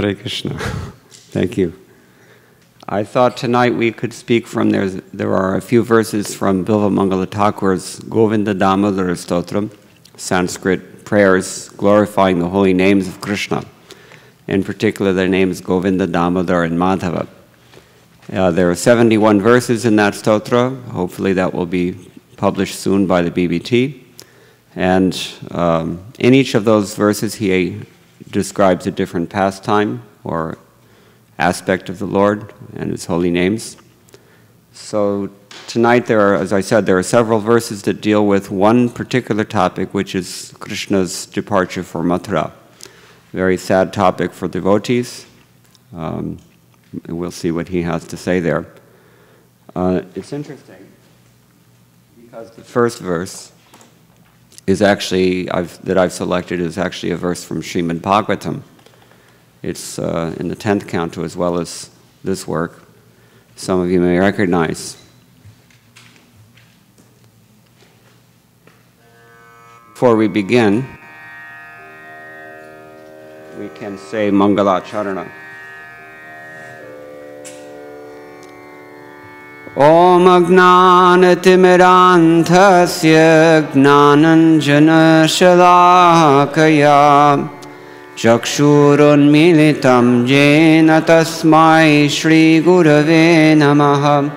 Hare Krishna. Thank you. I thought tonight we could speak from there are a few verses from Bilva Mangala Thakur's Govinda Damodara Stotram, Sanskrit prayers glorifying the holy names of Krishna. In particular, their names Govinda, Damodar, and Madhava. There are 71 verses in that stotra. Hopefully that will be published soon by the BBT. And in each of those verses, he describes a different pastime or aspect of the Lord and His holy names. So tonight as I said, there are several verses that deal with one particular topic, which is Krishna's departure for Mathura. Very sad topic for devotees. We'll see what he has to say there. It's interesting because the first verse is actually that I've selected is actually a verse from Srimad Bhagavatam. It's in the 10th canto as well as this work. Some of you may recognize. Before we begin, we can say Mangalacharana. Om Agnanatimirandhasya Gnananjana Shalakaya Chakshurunmilitam Jena Tasmai Shri Gurave Namaha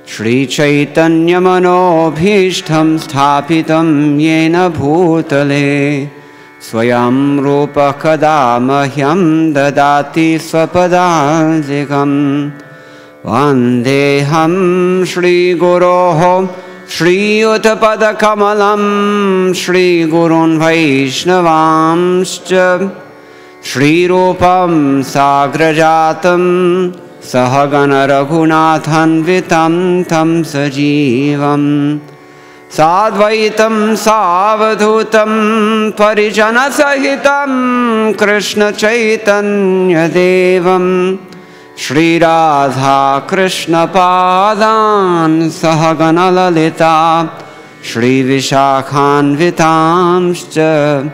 Shri Chaitanya Manobhishtam Sthapitam Yena Bhutale Swayam Rupa Kadamahyam Dadati Swapadazikam Vandeham Shri Guroho Shri Uttapada Kamalam Shri Gurun Vaishnavamscha Shri Rupam Sagrajatam Sahagana Raghunathan Vitam Tam Sajivam Sadvaitam Savadhutam Parijana Sahitam Krishna Chaitanya Devam Shri Radha Krishna Padan Sahagana Lalita Shri Vishakhan Vitamscha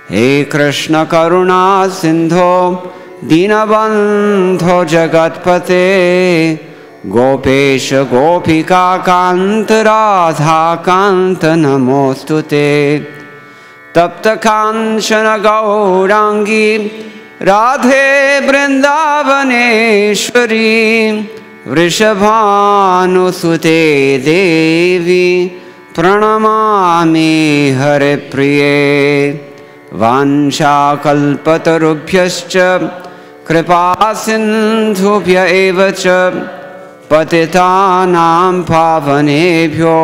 He Krishna Karuna Sindho Dinabandho Jagatpate Gopesha Gopika Kanta Radha Kanta Namostute Tapta Kanchana Gaurangi Radhe Vrindavaneshwari Vrishabhanusute Devi Pranamami Hare Priye Vansha Kalpatarubhyascha Kripa Sindhubhya Evacha Patitanam Pavanebhyo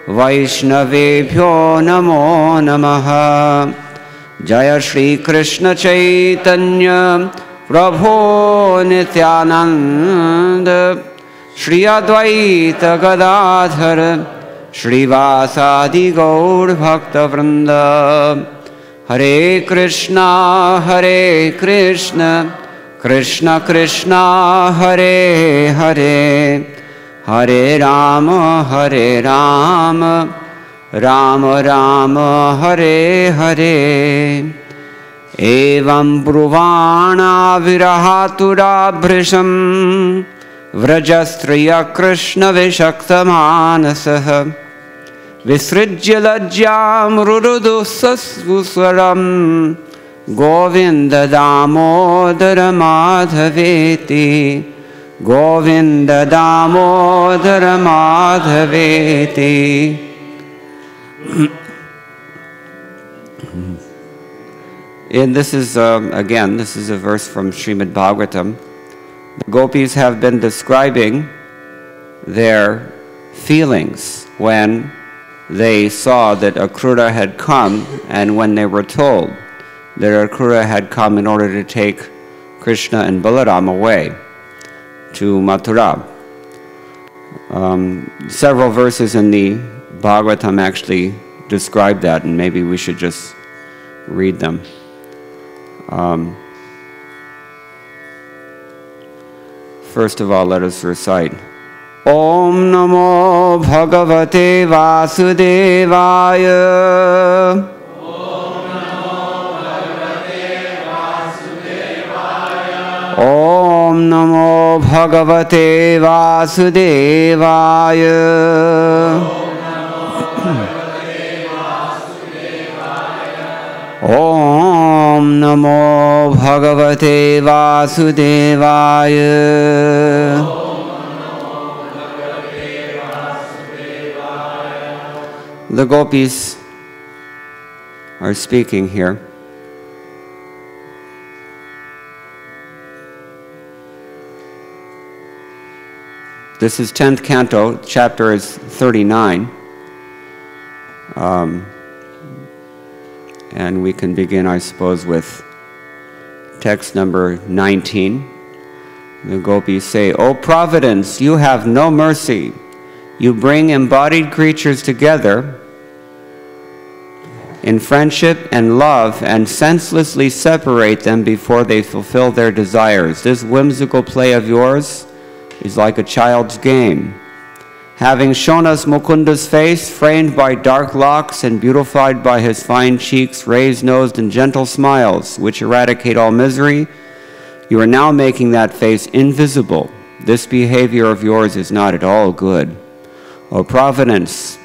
Vaishnavebhyo Namo Namaha Jaya Shri Krishna Chaitanya Prabhu Nityananda Shri Advaita Gadadhara Shri Vasadi Gaur Bhakta Vrinda Hare Krishna Krishna Krishna Hare Hare Hare Rama Rama Rama Hare Hare Evam Bruvana Virahatura Bhrisham Vrajastriya Krishna Vishaktamanasah Visrijya Lajjam Rurudu Sasvuswaram Govinda Damodara Madhaveti Govinda Damodara Madhaveti. And this is, again, this is a verse from Srimad Bhagavatam. The gopis have been describing their feelings when they saw that Akrura had come and when they were told that Akrura had come in order to take Krishna and Balaram away to Mathura. Several verses in the Bhagavatam actually describe that, and maybe we should just read them. First of all, let us recite Om Namo Bhagavate Vasudevaya. Om Namo Bhagavate Vasudevaya. Bhagavate Vasudevaya. Om Namo Bhagavate Vasudevaya. The gopis are speaking here. This is 10th canto, chapter is 39. And we can begin, I suppose, with text number 19. The gopis say, O Providence, you have no mercy. You bring embodied creatures together in friendship and love and senselessly separate them before they fulfill their desires. This whimsical play of yours is like a child's game. Having shown us Mukunda's face, framed by dark locks and beautified by his fine cheeks, raised-nosed and gentle smiles, which eradicate all misery, you are now making that face invisible. This behavior of yours is not at all good. O Providence,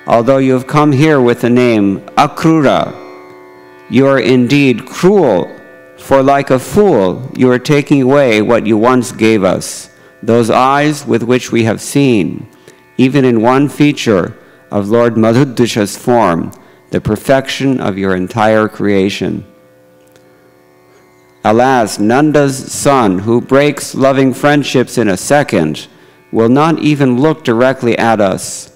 although you have come here with the name Akrura, you are indeed cruel, for like a fool, you are taking away what you once gave us, those eyes with which we have seen, even in one feature of Lord Madhudisha's form, the perfection of your entire creation. Alas, Nanda's son, who breaks loving friendships in a second, will not even look directly at us.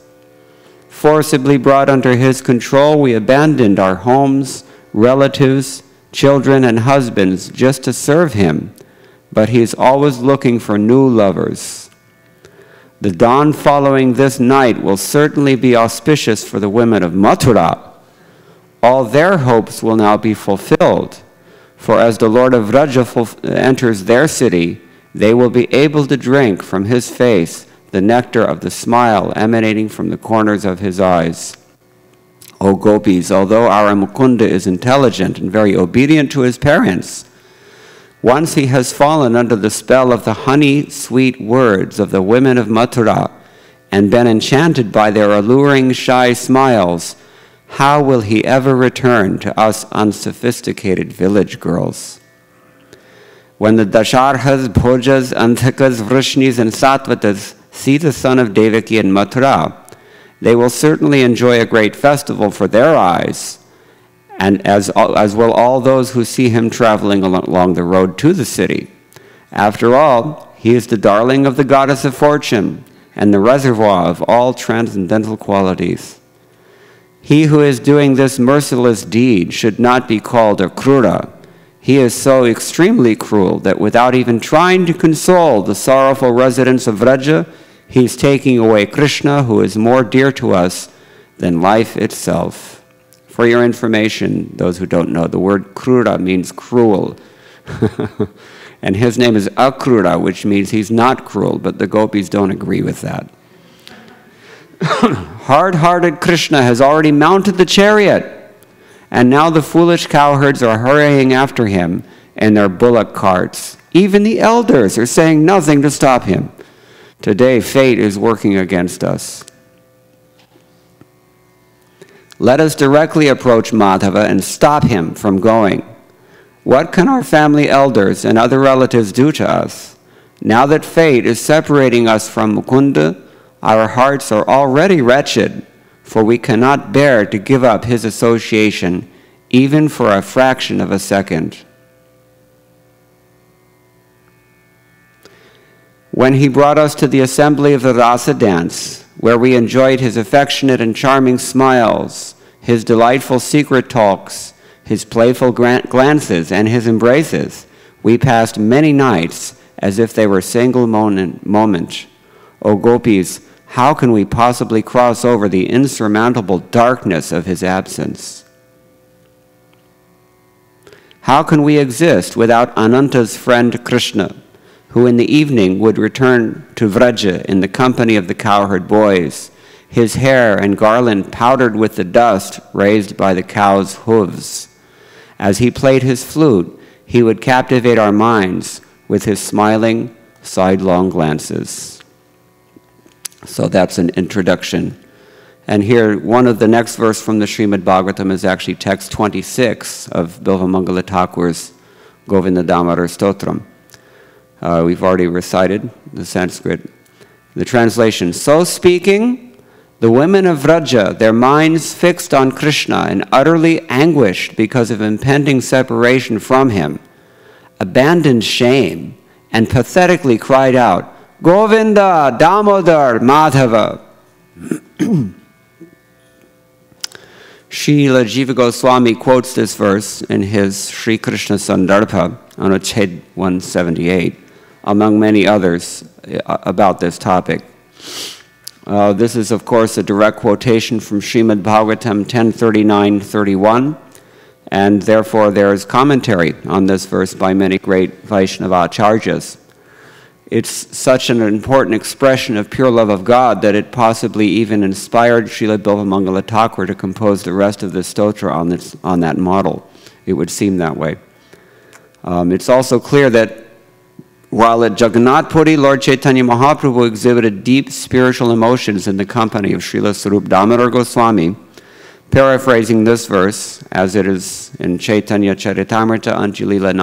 Forcibly brought under his control, we abandoned our homes, relatives, children, and husbands just to serve him, but he is always looking for new lovers. The dawn following this night will certainly be auspicious for the women of Mathura. All their hopes will now be fulfilled, for as the Lord of Vraja enters their city, they will be able to drink from his face the nectar of the smile emanating from the corners of his eyes. O gopis, although our Mukunda is intelligent and very obedient to his parents, once he has fallen under the spell of the honey-sweet words of the women of Mathura and been enchanted by their alluring, shy smiles, how will he ever return to us unsophisticated village girls? When the Dasharhas, Bhojas, Anthikas, Vrishnis, and Satvatas see the son of Devaki in Mathura, they will certainly enjoy a great festival for their eyes, and as will all those who see him traveling along the road to the city. After all, he is the darling of the goddess of fortune and the reservoir of all transcendental qualities. He who is doing this merciless deed should not be called Akrura. He is so extremely cruel that without even trying to console the sorrowful residents of Vraja, he is taking away Krishna, who is more dear to us than life itself. For your information, those who don't know, the word Krura means cruel. And his name is Akrura, which means he's not cruel, but the gopis don't agree with that. Hard-hearted Krishna has already mounted the chariot, and now the foolish cowherds are hurrying after him in their bullock carts. Even the elders are saying nothing to stop him. Today, fate is working against us. Let us directly approach Madhava and stop him from going. What can our family elders and other relatives do to us? Now that fate is separating us from Mukunda, our hearts are already wretched, for we cannot bear to give up his association, even for a fraction of a second. When he brought us to the assembly of the Rasa dance, where we enjoyed his affectionate and charming smiles, his delightful secret talks, his playful glances, and his embraces, we passed many nights as if they were single moment. O gopis, how can we possibly cross over the insurmountable darkness of his absence? How can we exist without Ananta's friend Krishna, who in the evening would return to Vraja in the company of the cowherd boys, his hair and garland powdered with the dust raised by the cow's hooves? As he played his flute, he would captivate our minds with his smiling, sidelong glances. So that's an introduction. And here, one of the next verse from the Srimad Bhagavatam is actually text 26 of Bilvamangala Thakur's Govinda Damodar Stotram. We've already recited the Sanskrit. The translation: so speaking, the women of Vraja, their minds fixed on Krishna and utterly anguished because of impending separation from him, abandoned shame and pathetically cried out, Govinda, Damodar, Madhava. Srila Jiva Goswami quotes this verse in his Sri Krishna Sandarbha on Uchhed 178, among many others, about this topic. This is, of course, a direct quotation from Srimad Bhagavatam 10:39-31, and therefore there is commentary on this verse by many great Vaishnava acharyas. It's such an important expression of pure love of God that it possibly even inspired Srila Bilvamangala Thakur to compose the rest of the stotra on that model. It would seem that way. It's also clear that while at Jagannath Puri, Lord Chaitanya Mahaprabhu exhibited deep spiritual emotions in the company of Srila Sarup Damodar Goswami, paraphrasing this verse as it is in Chaitanya Charitamrita Anjalila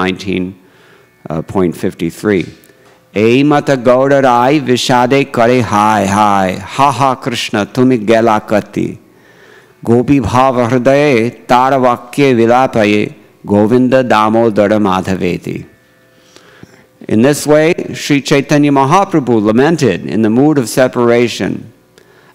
19.53. Ei mata gaudarai vishade kare hai hai, ha ha Krishna tumi gela kati, gopi bhava hridaye taravakye vilapaye, Govinda Damodara Madhaveti. In this way, Sri Chaitanya Mahaprabhu lamented in the mood of separation.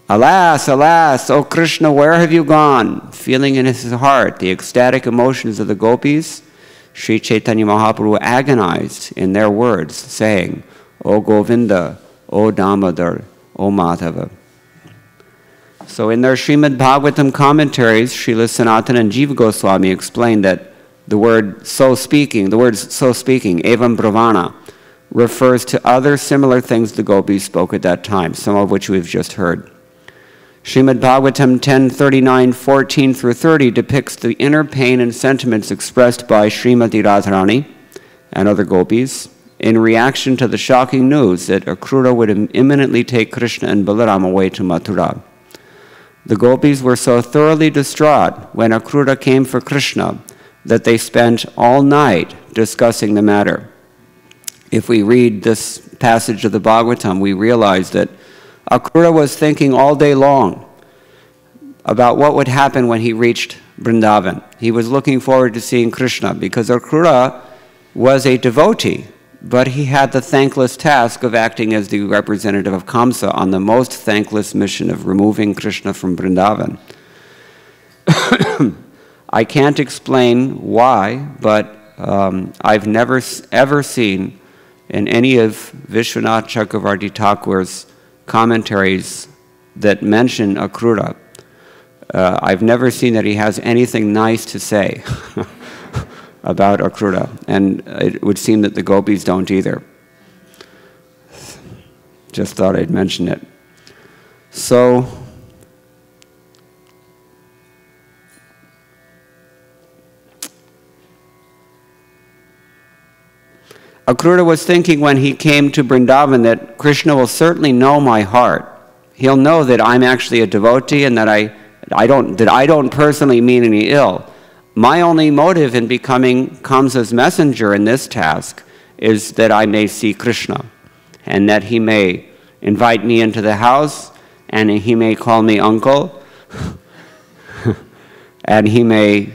Alas, alas, O Krishna, where have you gone? Feeling in his heart the ecstatic emotions of the gopis, Sri Chaitanya Mahaprabhu agonized in their words, saying, O Govinda, O Damodar, O Madhava. So in their Srimad Bhagavatam commentaries, Srila Sanatana and Jiva Goswami explained that the words so speaking, evam bravana, refers to other similar things the gopis spoke at that time, some of which we've just heard. Srimad Bhagavatam 10:39-14-30 depicts the inner pain and sentiments expressed by Srimati Radharani and other gopis in reaction to the shocking news that Akrura would imminently take Krishna and Balaram away to Mathura. The gopis were so thoroughly distraught when Akrura came for Krishna that they spent all night discussing the matter. If we read this passage of the Bhagavatam, we realize that Akrura was thinking all day long about what would happen when he reached Vrindavan. He was looking forward to seeing Krishna because Akrura was a devotee, but he had the thankless task of acting as the representative of Kamsa on the most thankless mission of removing Krishna from Vrindavan. I can't explain why, but I've never ever seen in any of Vishwanath Chakravarti Thakur's commentaries that mention Akrura, I've never seen that he has anything nice to say about Akrura, and it would seem that the gopis don't either. Just thought I'd mention it. So, Akrura was thinking when he came to Vrindavan that Krishna will certainly know my heart. He'll know that I'm actually a devotee and that I don't personally mean any ill. My only motive in becoming Kamsa's messenger in this task is that I may see Krishna and that he may invite me into the house and he may call me uncle and he may,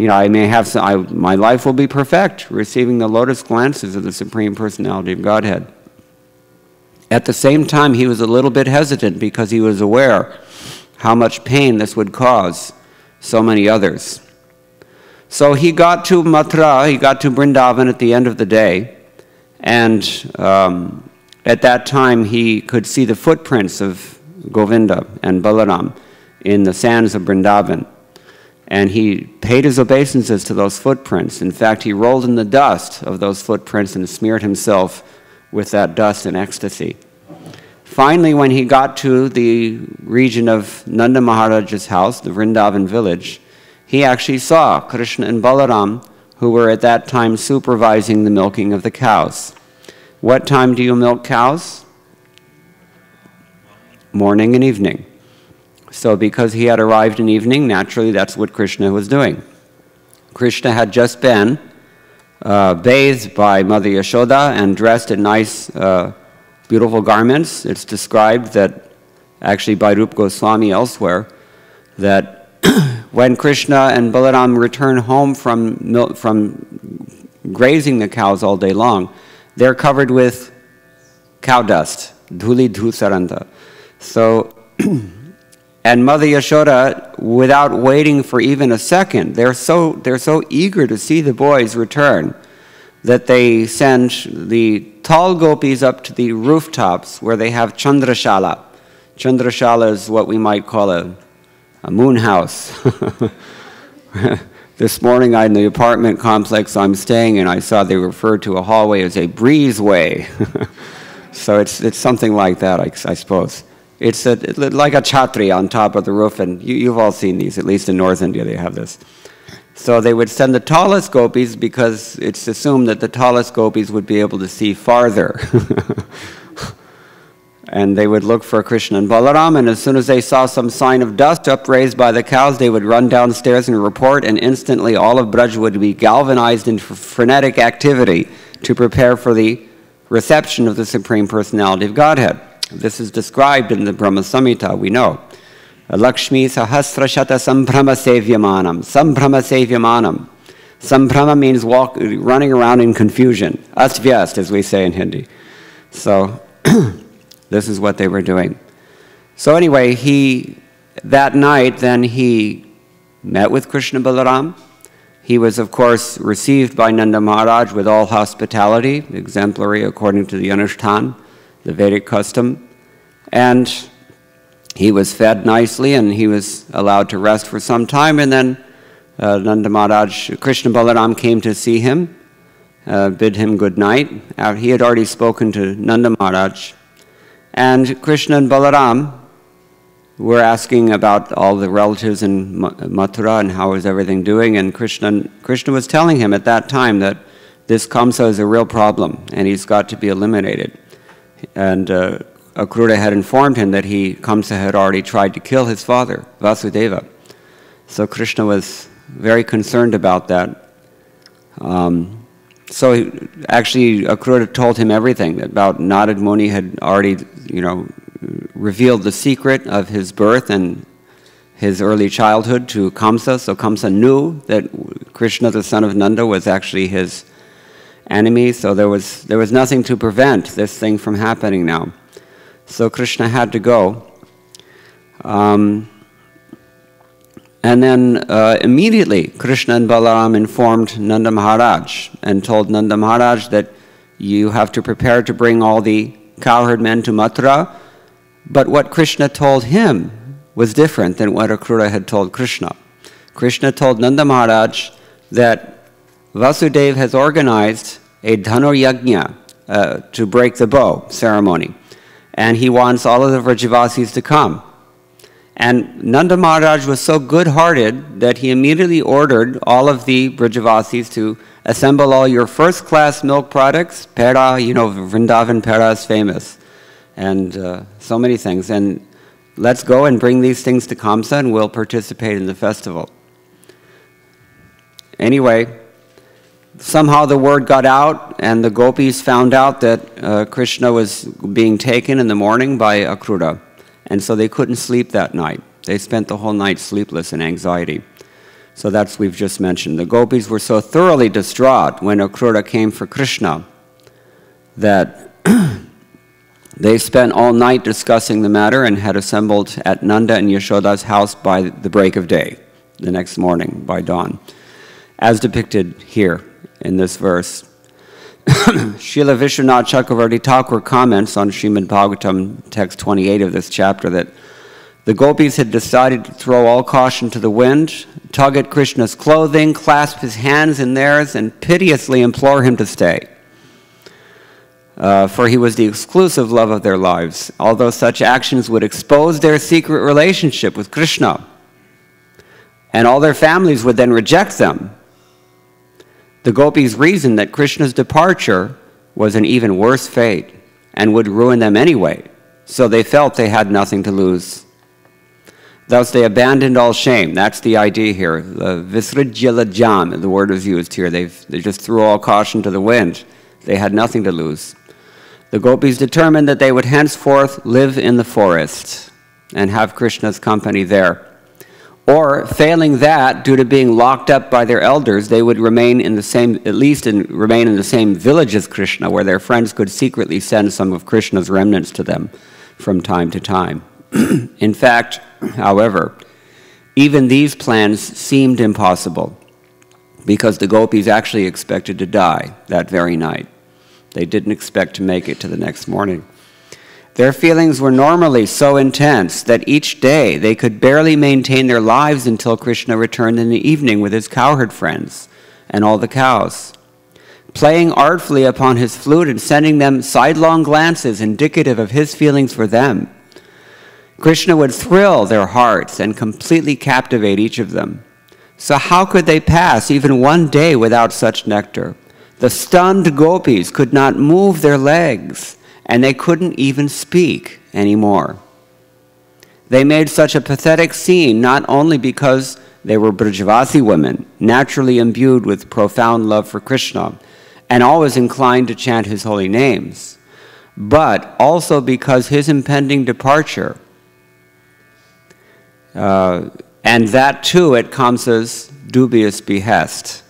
I may have my life will be perfect, receiving the lotus glances of the Supreme Personality of Godhead. At the same time, he was a little bit hesitant because he was aware how much pain this would cause so many others. So he got to Mathura, he got to Vrindavan at the end of the day, and at that time he could see the footprints of Govinda and Balaram in the sands of Vrindavan. And he paid his obeisances to those footprints. In fact, he rolled in the dust of those footprints and smeared himself with that dust in ecstasy. Finally, when he got to the region of Nanda Maharaj's house, the Vrindavan village, he actually saw Krishna and Balaram, who were at that time supervising the milking of the cows. What time do you milk cows? Morning and evening. So because he had arrived in evening, naturally that's what Krishna was doing. Krishna had just been bathed by Mother Yashoda and dressed in nice, beautiful garments. It's described that, actually by Rupa Goswami elsewhere, that when Krishna and Balaram return home from grazing the cows all day long, they're covered with cow dust, dhuli dhusaranta. So, and Mother Yashoda, without waiting for even a second, they're so eager to see the boys return that they send the tall gopis up to the rooftops where they have chandrashala. Chandrashala is what we might call a moon house. This morning in the apartment complex I'm staying in, I saw they referred to a hallway as a breezeway. So it's something like that, I suppose. It's like a chhatri on top of the roof, and you've all seen these, at least in North India they have this. So they would send the tallest gopis because it's assumed that the tallest gopis would be able to see farther. And they would look for Krishna and Balaram, and as soon as they saw some sign of dust upraised by the cows, they would run downstairs and report, and instantly all of Braj would be galvanized into frenetic activity to prepare for the reception of the Supreme Personality of Godhead. This is described in the Brahma Samhita, we know. Lakshmi sahasra shata sambrahma sevyamanam. Sambrahma sevyamanam. Sambrahma means running around in confusion. Asvyast, as we say in Hindi. So, this is what they were doing. So anyway, that night, then he met with Krishna Balaram. He was, of course, received by Nanda Maharaj with all hospitality, exemplary according to the Anushthan, the Vedic custom. And he was fed nicely, and he was allowed to rest for some time. And then Nanda Maharaj, Krishna Balaram came to see him, bid him good night. He had already spoken to Nanda Maharaj. And Krishna and Balaram were asking about all the relatives in Mathura and how was everything doing. And Krishna was telling him at that time that this Kamsa is a real problem and he's got to be eliminated. And Akrura had informed him that Kamsa had already tried to kill his father, Vasudeva. So Krishna was very concerned about that. So actually, Akrura told him everything about Narad Muni had already, revealed the secret of his birth and his early childhood to Kamsa. So Kamsa knew that Krishna, the son of Nanda, was actually his enemy. So there was nothing to prevent this thing from happening now. So Krishna had to go. And then immediately, Krishna and Balaram informed Nanda Maharaj and told Nanda Maharaj that you have to prepare to bring all the cowherd men to Mathura. But what Krishna told him was different than what Akrura had told Krishna. Krishna told Nanda Maharaj that Vasudeva has organized a Dhanur Yajna to break the bow ceremony. And he wants all of the Vrajavasis to come. And Nanda Maharaj was so good-hearted that he immediately ordered all of the Vrajavasis to assemble all your first-class milk products. Pera, Vrindavan Pera is famous. And so many things. And let's go and bring these things to Kamsa and we'll participate in the festival. Anyway, somehow the word got out and the gopis found out that Krishna was being taken in the morning by Akrura. And so they couldn't sleep that night. They spent the whole night sleepless in anxiety. So that's we've just mentioned. The gopis were so thoroughly distraught when Akrura came for Krishna that they spent all night discussing the matter and had assembled at Nanda and Yashoda's house by the break of day, the next morning by dawn, as depicted here in this verse. Srila Vishwanath Chakravarti Thakur comments on Srimad Bhagavatam, text 28 of this chapter, that the gopis had decided to throw all caution to the wind, tug at Krishna's clothing, clasp his hands in theirs, and piteously implore him to stay. For he was the exclusive love of their lives, although such actions would expose their secret relationship with Krishna, and all their families would then reject them. The gopis reasoned that Krishna's departure was an even worse fate and would ruin them anyway, so they felt they had nothing to lose. Thus they abandoned all shame. That's the idea here. The visrijya lajjam, the word is used here. They just threw all caution to the wind. They had nothing to lose. The gopis determined that they would henceforth live in the forest and have Krishna's company there. Or, failing that, due to being locked up by their elders, they would remain in the same, remain in the same village as Krishna, where their friends could secretly send some of Krishna's remnants to them from time to time. In fact, however, even these plans seemed impossible, because the gopis actually expected to die that very night. They didn't expect to make it to the next morning. Their feelings were normally so intense that each day they could barely maintain their lives until Krishna returned in the evening with his cowherd friends and all the cows, playing artfully upon his flute and sending them sidelong glances indicative of his feelings for them. Krishna would thrill their hearts and completely captivate each of them. So how could they pass even one day without such nectar? The stunned gopis could not move their legs, and they couldn't even speak anymore. They made such a pathetic scene not only because they were Brajavasi women, naturally imbued with profound love for Krishna, and always inclined to chant his holy names, but also because his impending departure, and that too at Kamsa's dubious behest.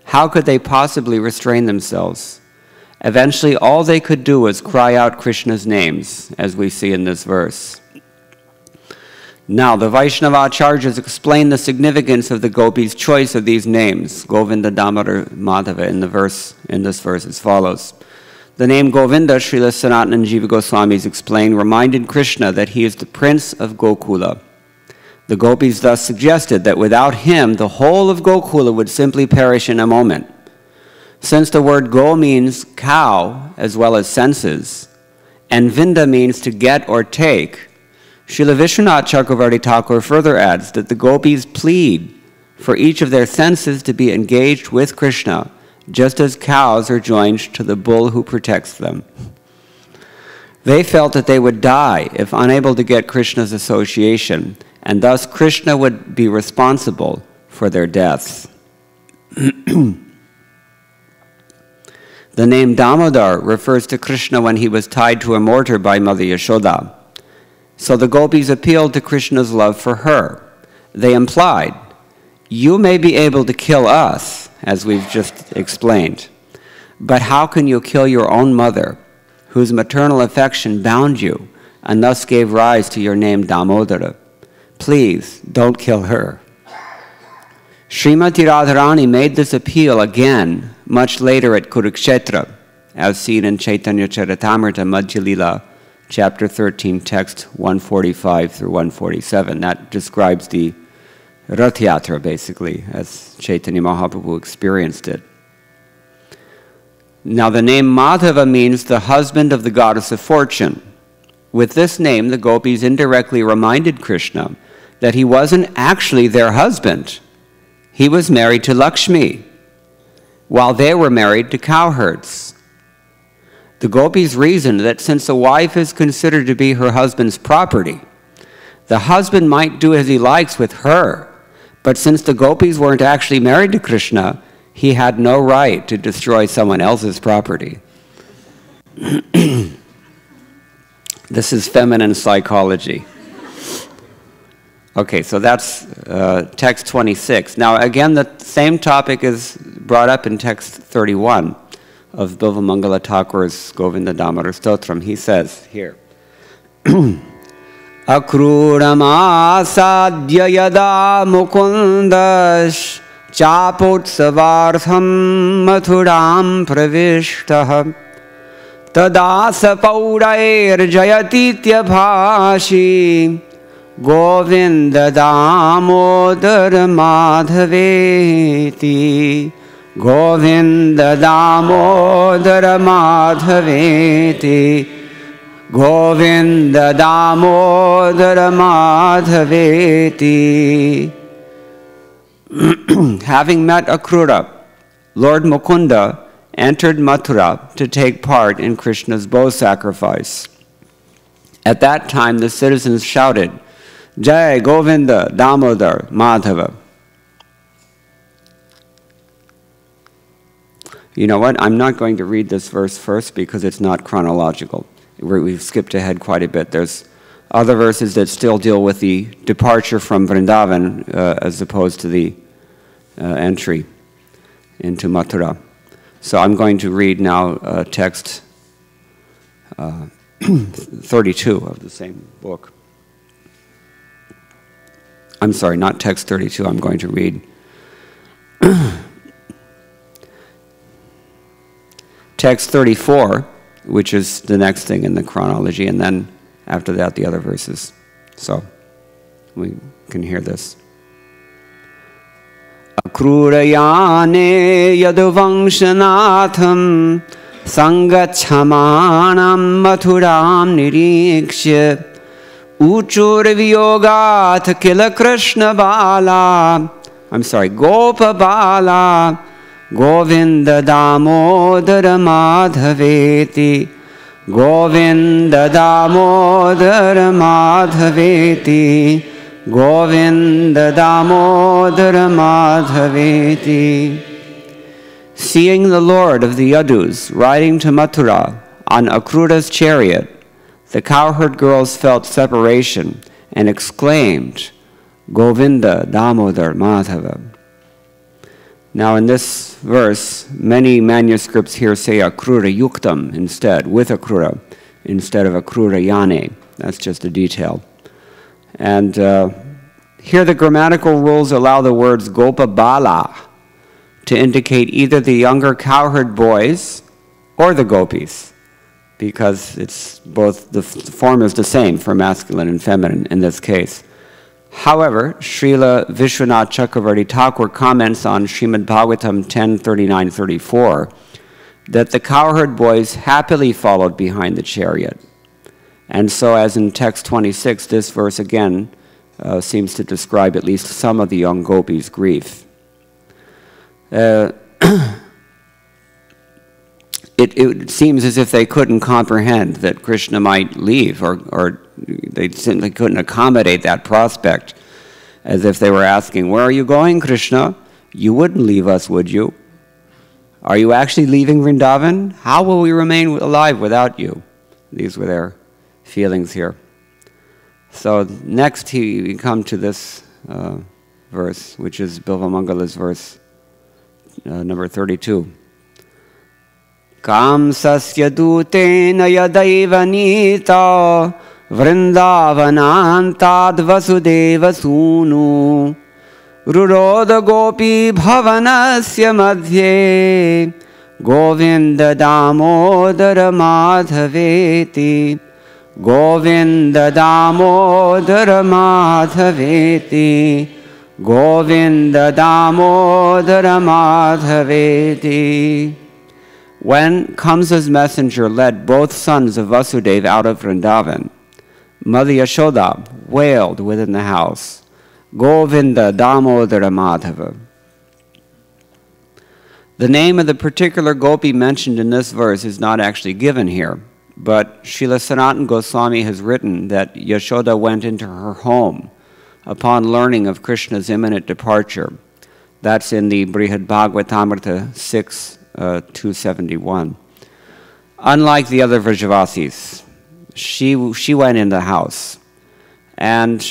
How could they possibly restrain themselves? Eventually, all they could do was cry out Krishna's names, as we see in this verse. Now, the Vaishnava Acharyas explain the significance of the gopis' choice of these names, Govinda, Damodar, Madhava, in this verse as follows. The name Govinda, Srila Sanatana and Jiva Goswamis explain, reminded Krishna that he is the prince of Gokula. The gopis thus suggested that without him, the whole of Gokula would simply perish in a moment. Since the word go means cow as well as senses, and Vinda means to get or take, Srila Vishwanath Chakravarti Thakur further adds that the gopis plead for each of their senses to be engaged with Krishna, just as cows are joined to the bull who protects them. They felt that they would die if unable to get Krishna's association, and thus Krishna would be responsible for their deaths. The name Damodar refers to Krishna when he was tied to a mortar by Mother Yashoda. So the gopis appealed to Krishna's love for her. They implied, you may be able to kill us, as we've just explained, but how can you kill your own mother, whose maternal affection bound you and thus gave rise to your name Damodara? Please, don't kill her. Srimati Radharani made this appeal again much later at Kurukshetra, as seen in Chaitanya Charitamrita Madhya Lila, chapter 13, text 145 through 147. That describes the Rath Yatra, basically, as Chaitanya Mahaprabhu experienced it. Now, the name Madhava means the husband of the goddess of fortune. With this name, the gopis indirectly reminded Krishna that he wasn't actually their husband. He was married to Lakshmi, while they were married to cowherds. The gopis reasoned that since a wife is considered to be her husband's property, the husband might do as he likes with her, but since the gopis weren't actually married to Krishna, he had no right to destroy someone else's property. This is feminine psychology. Okay, so that's text 26. Now, again, the same topic is brought up in text 31 of Bilvamangala Thakur's Govinda Damodar Stotram. He says here, Akrura masadya yada mukundash chapotsavartham mathuram pravishtaha tadasa paurair jayatitya bhashi Govinda Damodar Madhaveti Govinda Damodar Madhaveti Govinda Damodar Madhaveti. Having met Akrura, Lord Mukunda entered Mathura to take part in Krishna's bow sacrifice. At that time, the citizens shouted, Jai Govinda Damodar Madhava. You know what? I'm not going to read this verse first because it's not chronological. We've skipped ahead quite a bit. There's other verses that still deal with the departure from Vrindavan as opposed to the entry into Mathura. So I'm going to read now text 32 of the same book. I'm sorry, not text 32. I'm going to read text 34, which is the next thing in the chronology, and then after that the other verses. So we can hear this. Akrura yane yaduvangshanatham sangacchamanam mathuram nirikshya uchur viyogat kila Krishna bala. I'm sorry, Gopa bala Govinda Damodara Madhaveti Govinda Damodara Madhaveti Govinda Damodara Madhaveti. Seeing the Lord of the Yadus riding to Mathura on Akrura's chariot, the cowherd girls felt separation and exclaimed, Govinda Damodar Madhava. Now in this verse, many manuscripts here say Akrura Yuktam instead, with Akrura, instead of Akrura Yane. That's just a detail. And here the grammatical rules allow the words Gopa Bala to indicate either the younger cowherd boys or the gopis, because it's both, the form is the same for masculine and feminine in this case. However, Srila Vishwanath Chakravarti Thakur comments on Srimad Bhagavatam 10:39-34 that the cowherd boys happily followed behind the chariot. And so, as in text 26, this verse again seems to describe at least some of the young gopis' grief. It seems as if they couldn't comprehend that Krishna might leave, or they simply couldn't accommodate that prospect, as if they were asking, where are you going, Krishna? You wouldn't leave us, would you? Are you actually leaving Vrindavan? How will we remain alive without you? These were their feelings here. So next we come to this verse, which is Bilvamangala's verse number 32. Kamsasya dutena yadaiva nita Vrindavanantad vasudeva sunu Ruroda gopi bhavanasya madhye Govinda damodara madhaveti Govinda damodara madhaveti Govinda damodara madhaveti. When Kamsa's messenger led both sons of Vasudeva out of Vrindavan, Mother Yashoda wailed within the house, Govinda Damodara Madhava. The name of the particular gopi mentioned in this verse is not actually given here, but Srila Sanatana Goswami has written that Yashoda went into her home upon learning of Krishna's imminent departure. That's in the Brihad Bhagavatamrita 6:271. Unlike the other Vrajavasis, she went in the house, and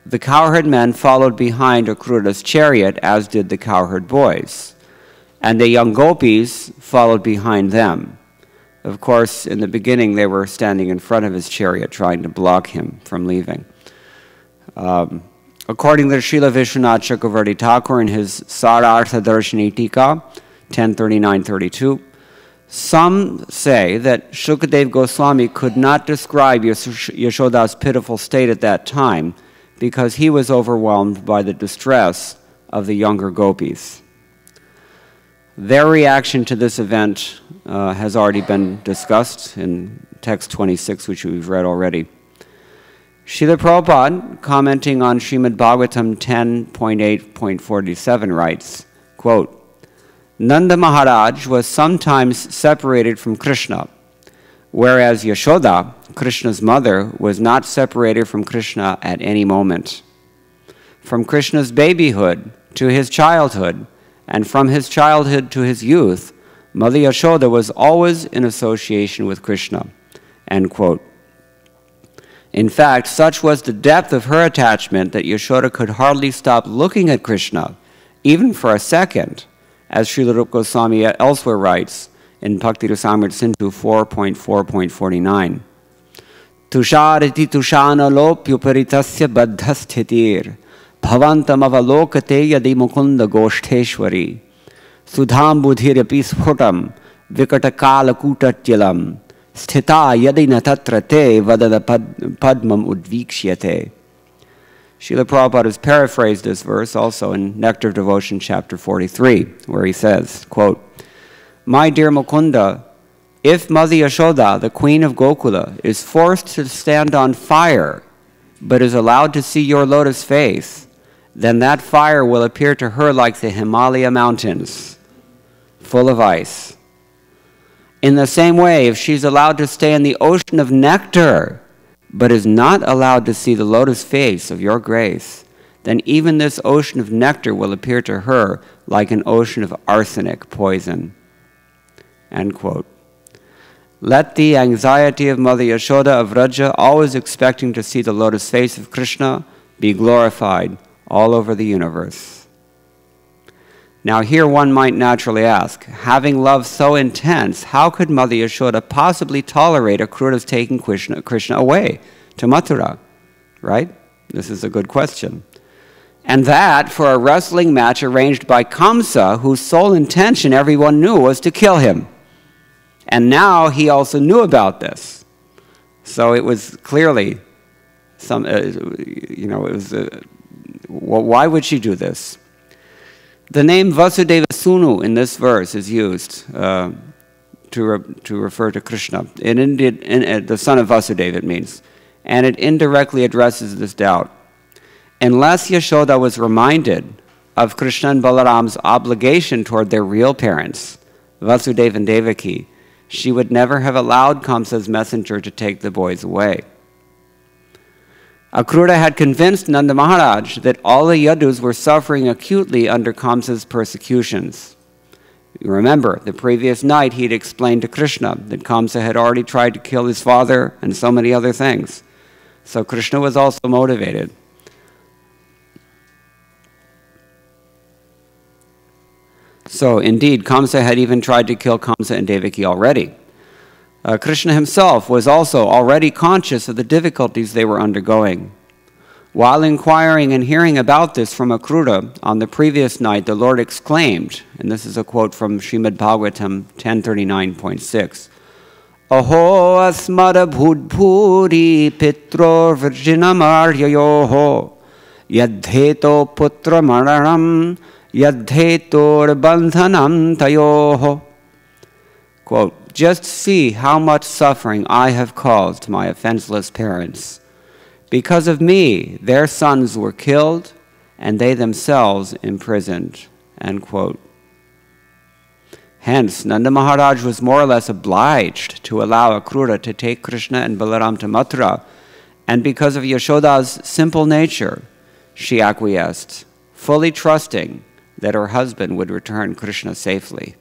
the cowherd men followed behind Akrura's chariot, as did the cowherd boys, and the young gopis followed behind them. Of course, in the beginning, they were standing in front of his chariot, trying to block him from leaving. According to Srila Vishwanath Chakravarti Thakur in his Sarartha Darshini Tika, 10:39-32, some say that Shukadev Goswami could not describe Yashoda's pitiful state at that time because he was overwhelmed by the distress of the younger gopis. Their reaction to this event has already been discussed in text 26, which we've read already. Srila Prabhupada, commenting on Srimad Bhagavatam 10.8.47, writes, quote, Nanda Maharaj was sometimes separated from Krishna, whereas Yashoda, Krishna's mother, was not separated from Krishna at any moment. From Krishna's babyhood to his childhood, and from his childhood to his youth, Mother Yashoda was always in association with Krishna. End quote. In fact, such was the depth of her attachment that Yashoda could hardly stop looking at Krishna, even for a second, as Srila Rupa Goswami elsewhere writes in Bhakti Rasamrita Sindhu 4.4.49. Tushariti tushana lopyuparitasya baddhasthitir bhavantam avalokate yadi mukunda goshteshwari sudham budhirapi sphutam vikatakala kutatyalam sthita yadina tatra te vadana padmam udvikshyate. Srila Prabhupada has paraphrased this verse also in Nectar of Devotion, chapter 43, where he says, quote, "My dear Mukunda, if Mother Yashoda, the queen of Gokula, is forced to stand on fire, but is allowed to see your lotus face, then that fire will appear to her like the Himalaya mountains, full of ice. In the same way, if she's allowed to stay in the ocean of nectar, but is not allowed to see the lotus face of your grace, then even this ocean of nectar will appear to her like an ocean of arsenic poison." End quote. Let the anxiety of Mother Yashoda of Vraja, always expecting to see the lotus face of Krishna, be glorified all over the universe. Now here one might naturally ask, having love so intense, how could Mother Yashoda possibly tolerate Akrura's taking Krishna away to Mathura? Right? This is a good question. And that for a wrestling match arranged by Kamsa, whose sole intention everyone knew was to kill him. And now he also knew about this. So it was clearly why would she do this? The name Vasudeva Sunu in this verse is used to refer to Krishna. The son of Vasudeva, it means. And it indirectly addresses this doubt. Unless Yashoda was reminded of Krishna and Balaram's obligation toward their real parents, Vasudeva and Devaki, she would never have allowed Kamsa's messenger to take the boys away. Akrura had convinced Nanda Maharaj that all the Yadus were suffering acutely under Kamsa's persecutions. You remember, the previous night he had explained to Krishna that Kamsa had already tried to kill his father and so many other things. So Krishna was also motivated. So indeed, Kamsa had even tried to kill Kamsa and Devaki already. Krishna himself was also already conscious of the difficulties they were undergoing. While inquiring and hearing about this from Akrura on the previous night, the Lord exclaimed, and this is a quote from Srimad Bhagavatam 1039.6, "Aho asmada bhudbhuri pitro virginam aryayoho yadheto putra maranam yadhetor bandhanam tayoho." Quote, "Just see how much suffering I have caused my offenseless parents. Because of me, their sons were killed, and they themselves imprisoned." End quote. Hence, Nanda Maharaj was more or less obliged to allow Akrura to take Krishna and Balaram to Mathura, and because of Yashoda's simple nature, she acquiesced, fully trusting that her husband would return Krishna safely.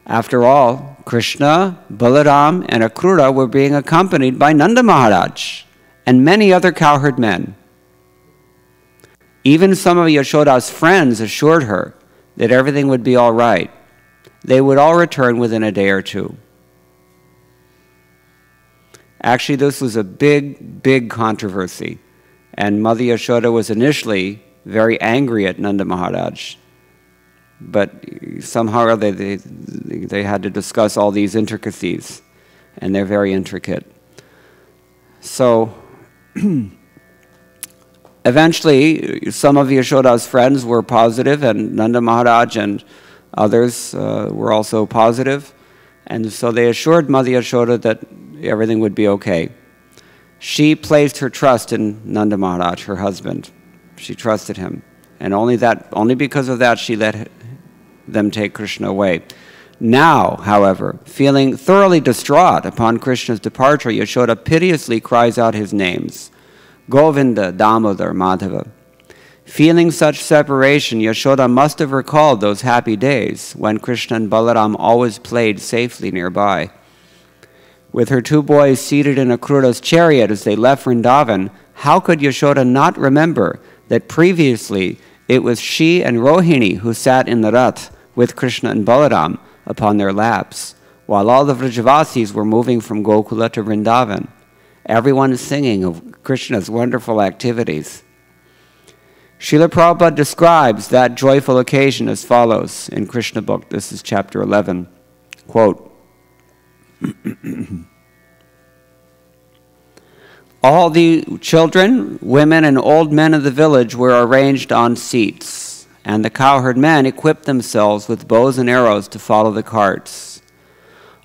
After all, Krishna, Balaram, and Akrura were being accompanied by Nanda Maharaj and many other cowherd men. Even some of Yashoda's friends assured her that everything would be all right. They would all return within a day or two. Actually, this was a big, big controversy, and Mother Yashoda was initially very angry at Nanda Maharaj. But somehow or other they had to discuss all these intricacies, and they're very intricate. So eventually, some of Yashoda's friends were positive, and Nanda Maharaj and others were also positive. And so they assured Mother Yashoda that everything would be okay. She placed her trust in Nanda Maharaj, her husband. She trusted him. And only because of that, she let them take Krishna away. Now, however, feeling thoroughly distraught upon Krishna's departure, Yashoda piteously cries out his names, Govinda, Damodar, Madhava. Feeling such separation, Yashoda must have recalled those happy days when Krishna and Balaram always played safely nearby. With her two boys seated in Akrura's chariot as they left Vrindavan, how could Yashoda not remember that previously it was she and Rohini who sat in the rath with Krishna and Balaram upon their laps, while all the Vrajavasis were moving from Gokula to Vrindavan. Everyone is singing of Krishna's wonderful activities. Srila Prabhupada describes that joyful occasion as follows in Krishna book. This is chapter 11. Quote, all the children, women, and old men of the village were arranged on seats, and the cowherd men equipped themselves with bows and arrows to follow the carts.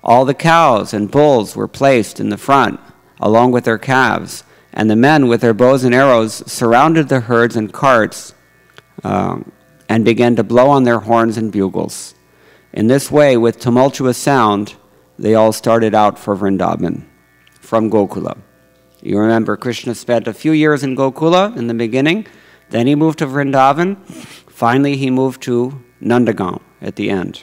All the cows and bulls were placed in the front, along with their calves, and the men with their bows and arrows surrounded the herds and carts and began to blow on their horns and bugles. In this way, with tumultuous sound, they all started out for Vrindavan from Gokula. You remember Krishna spent a few years in Gokula in the beginning, then he moved to Vrindavan, finally he moved to Nandagaon at the end.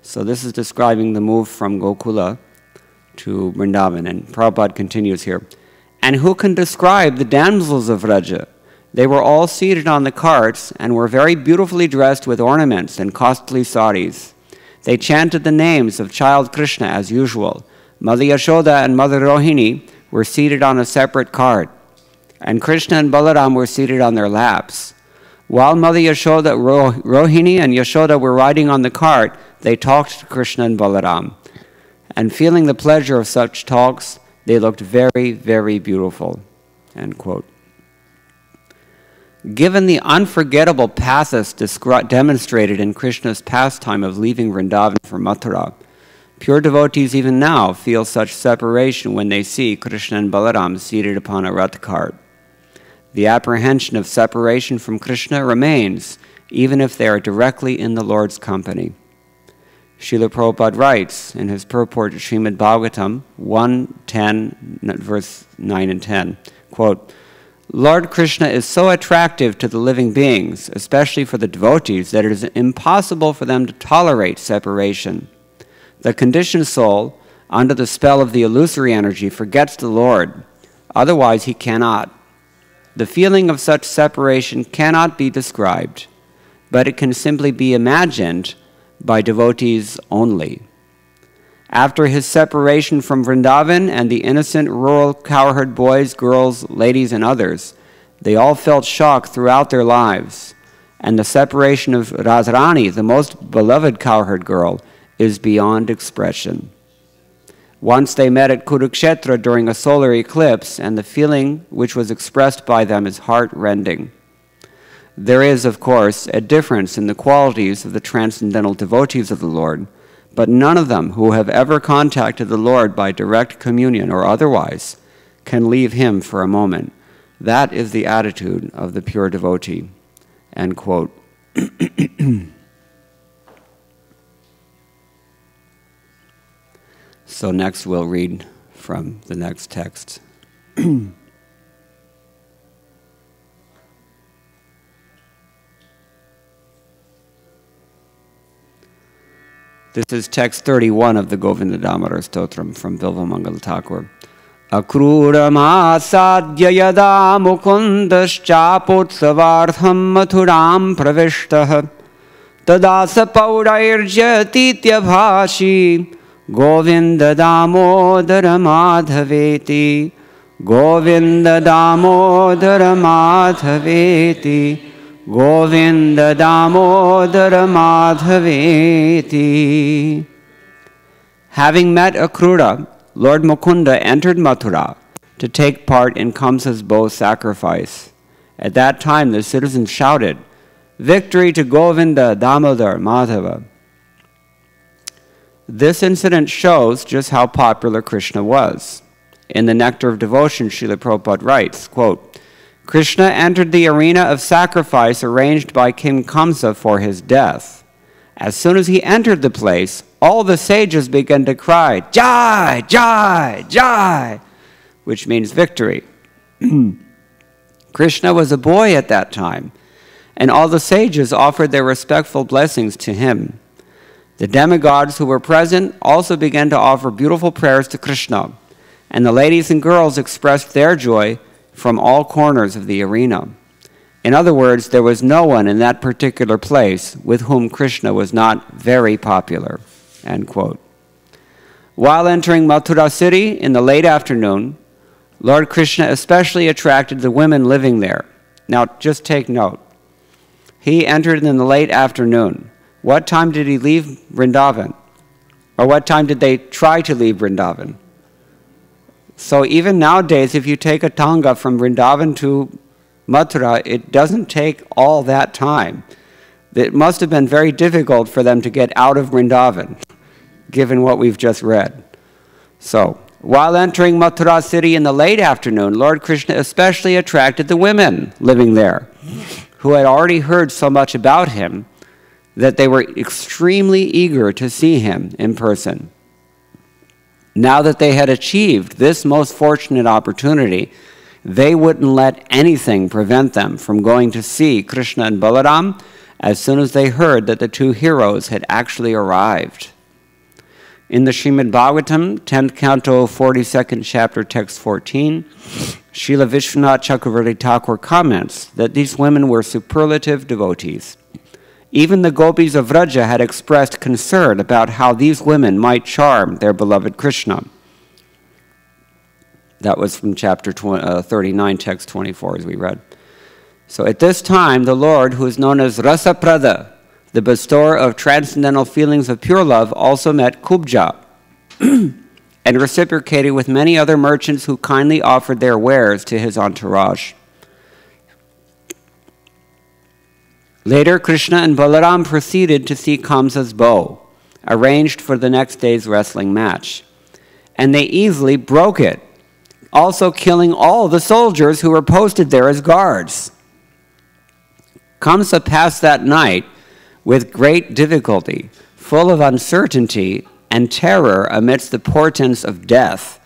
So this is describing the move from Gokula to Vrindavan, and Prabhupada continues here. And who can describe the damsels of Vraja? They were all seated on the carts and were very beautifully dressed with ornaments and costly saris. They chanted the names of child Krishna as usual. Mother Yashoda and Mother Rohini were seated on a separate cart, and Krishna and Balaram were seated on their laps. While Mother Yashoda, Rohini and Yashoda were riding on the cart, they talked to Krishna and Balaram. And feeling the pleasure of such talks, they looked very, very beautiful. End quote. Given the unforgettable pathos demonstrated in Krishna's pastime of leaving Vrindavan for Mathura, pure devotees even now feel such separation when they see Krishna and Balaram seated upon a rath cart. The apprehension of separation from Krishna remains, even if they are directly in the Lord's company. Srila Prabhupada writes in his purport to Srimad Bhagavatam 1:10, verse 9 and 10, quote, Lord Krishna is so attractive to the living beings, especially for the devotees, that it is impossible for them to tolerate separation. The conditioned soul, under the spell of the illusory energy, forgets the Lord. Otherwise, he cannot. The feeling of such separation cannot be described, but it can simply be imagined by devotees only. After his separation from Vrindavan and the innocent rural cowherd boys, girls, ladies, and others, they all felt shock throughout their lives. And the separation of Radharani, the most beloved cowherd girl, is beyond expression. Once they met at Kurukshetra during a solar eclipse, and the feeling which was expressed by them is heart-rending. There is, of course, a difference in the qualities of the transcendental devotees of the Lord, but none of them who have ever contacted the Lord by direct communion or otherwise can leave him for a moment. That is the attitude of the pure devotee. End quote. So next we'll read from the next text. This is text 31 of the Govinda Damodar Stotram from Bilva Mangala Thakur. Akrura masadya yada mukundaschapotsvartham mathuram pravishtaha tadasa paurairjatitya bhashi Govinda Damodara Madhaveti Govinda Damodara Madhaveti Govinda Damodara Madhaveti. Having met Akrura, Lord Mukunda entered Mathura to take part in Kamsa's bow sacrifice. At that time, the citizens shouted, "Victory to Govinda Damodar Madhava." This incident shows just how popular Krishna was. In the Nectar of Devotion, Srila Prabhupada writes, quote, Krishna entered the arena of sacrifice arranged by King Kamsa for his death. As soon as he entered the place, all the sages began to cry, "Jai, Jai, Jai," which means victory. Krishna was a boy at that time, and all the sages offered their respectful blessings to him. The demigods who were present also began to offer beautiful prayers to Krishna, and the ladies and girls expressed their joy from all corners of the arena. In other words, there was no one in that particular place with whom Krishna was not very popular. End quote. While entering Mathura city in the late afternoon, Lord Krishna especially attracted the women living there. Now, just take note. He entered in the late afternoon. What time did he leave Vrindavan? Or what time did they try to leave Vrindavan? So even nowadays, if you take a tanga from Vrindavan to Mathura, it doesn't take all that time. It must have been very difficult for them to get out of Vrindavan, given what we've just read. So, while entering Mathura city in the late afternoon, Lord Krishna especially attracted the women living there, who had already heard so much about him that they were extremely eager to see him in person. Now that they had achieved this most fortunate opportunity, they wouldn't let anything prevent them from going to see Krishna and Balaram as soon as they heard that the two heroes had actually arrived. In the Srimad Bhagavatam, 10th canto, 42nd chapter, text 14, Srila Vishwanath Chakravarti Thakur comments that these women were superlative devotees. Even the gopis of Vraja had expressed concern about how these women might charm their beloved Krishna. That was from chapter 39, text 24, as we read. So at this time, the Lord, who is known as Rasaprada, the bestower of transcendental feelings of pure love, also met Kubja and reciprocated with many other merchants who kindly offered their wares to his entourage. Later, Krishna and Balaram proceeded to see Kamsa's bow, arranged for the next day's wrestling match, and they easily broke it, also killing all the soldiers who were posted there as guards. Kamsa passed that night with great difficulty, full of uncertainty and terror amidst the portents of death,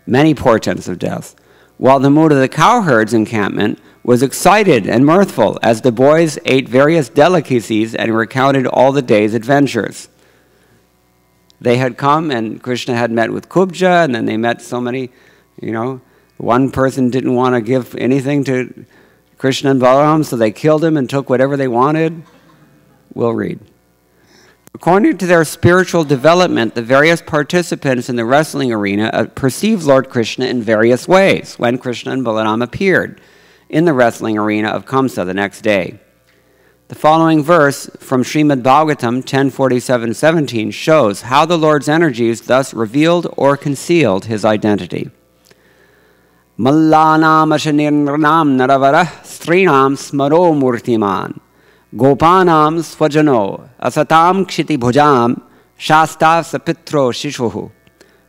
many portents of death, while the mood of the cowherds' encampment was excited and mirthful as the boys ate various delicacies and recounted all the day's adventures. They had come, and Krishna had met with Kubja, and then they met so many, one person didn't want to give anything to Krishna and Balaram, so they killed him and took whatever they wanted. We'll read. According to their spiritual development, the various participants in the wrestling arena perceived Lord Krishna in various ways when Krishna and Balaram appeared in the wrestling arena of Kamsa the next day. The following verse from Srimad Bhagavatam 10:47-17 shows how the Lord's energies thus revealed or concealed his identity. Mallanam ashanirnam naravara strinam smaro murtiman gopanam swajano asatam kshiti bhujam shasta sapitro shishuhu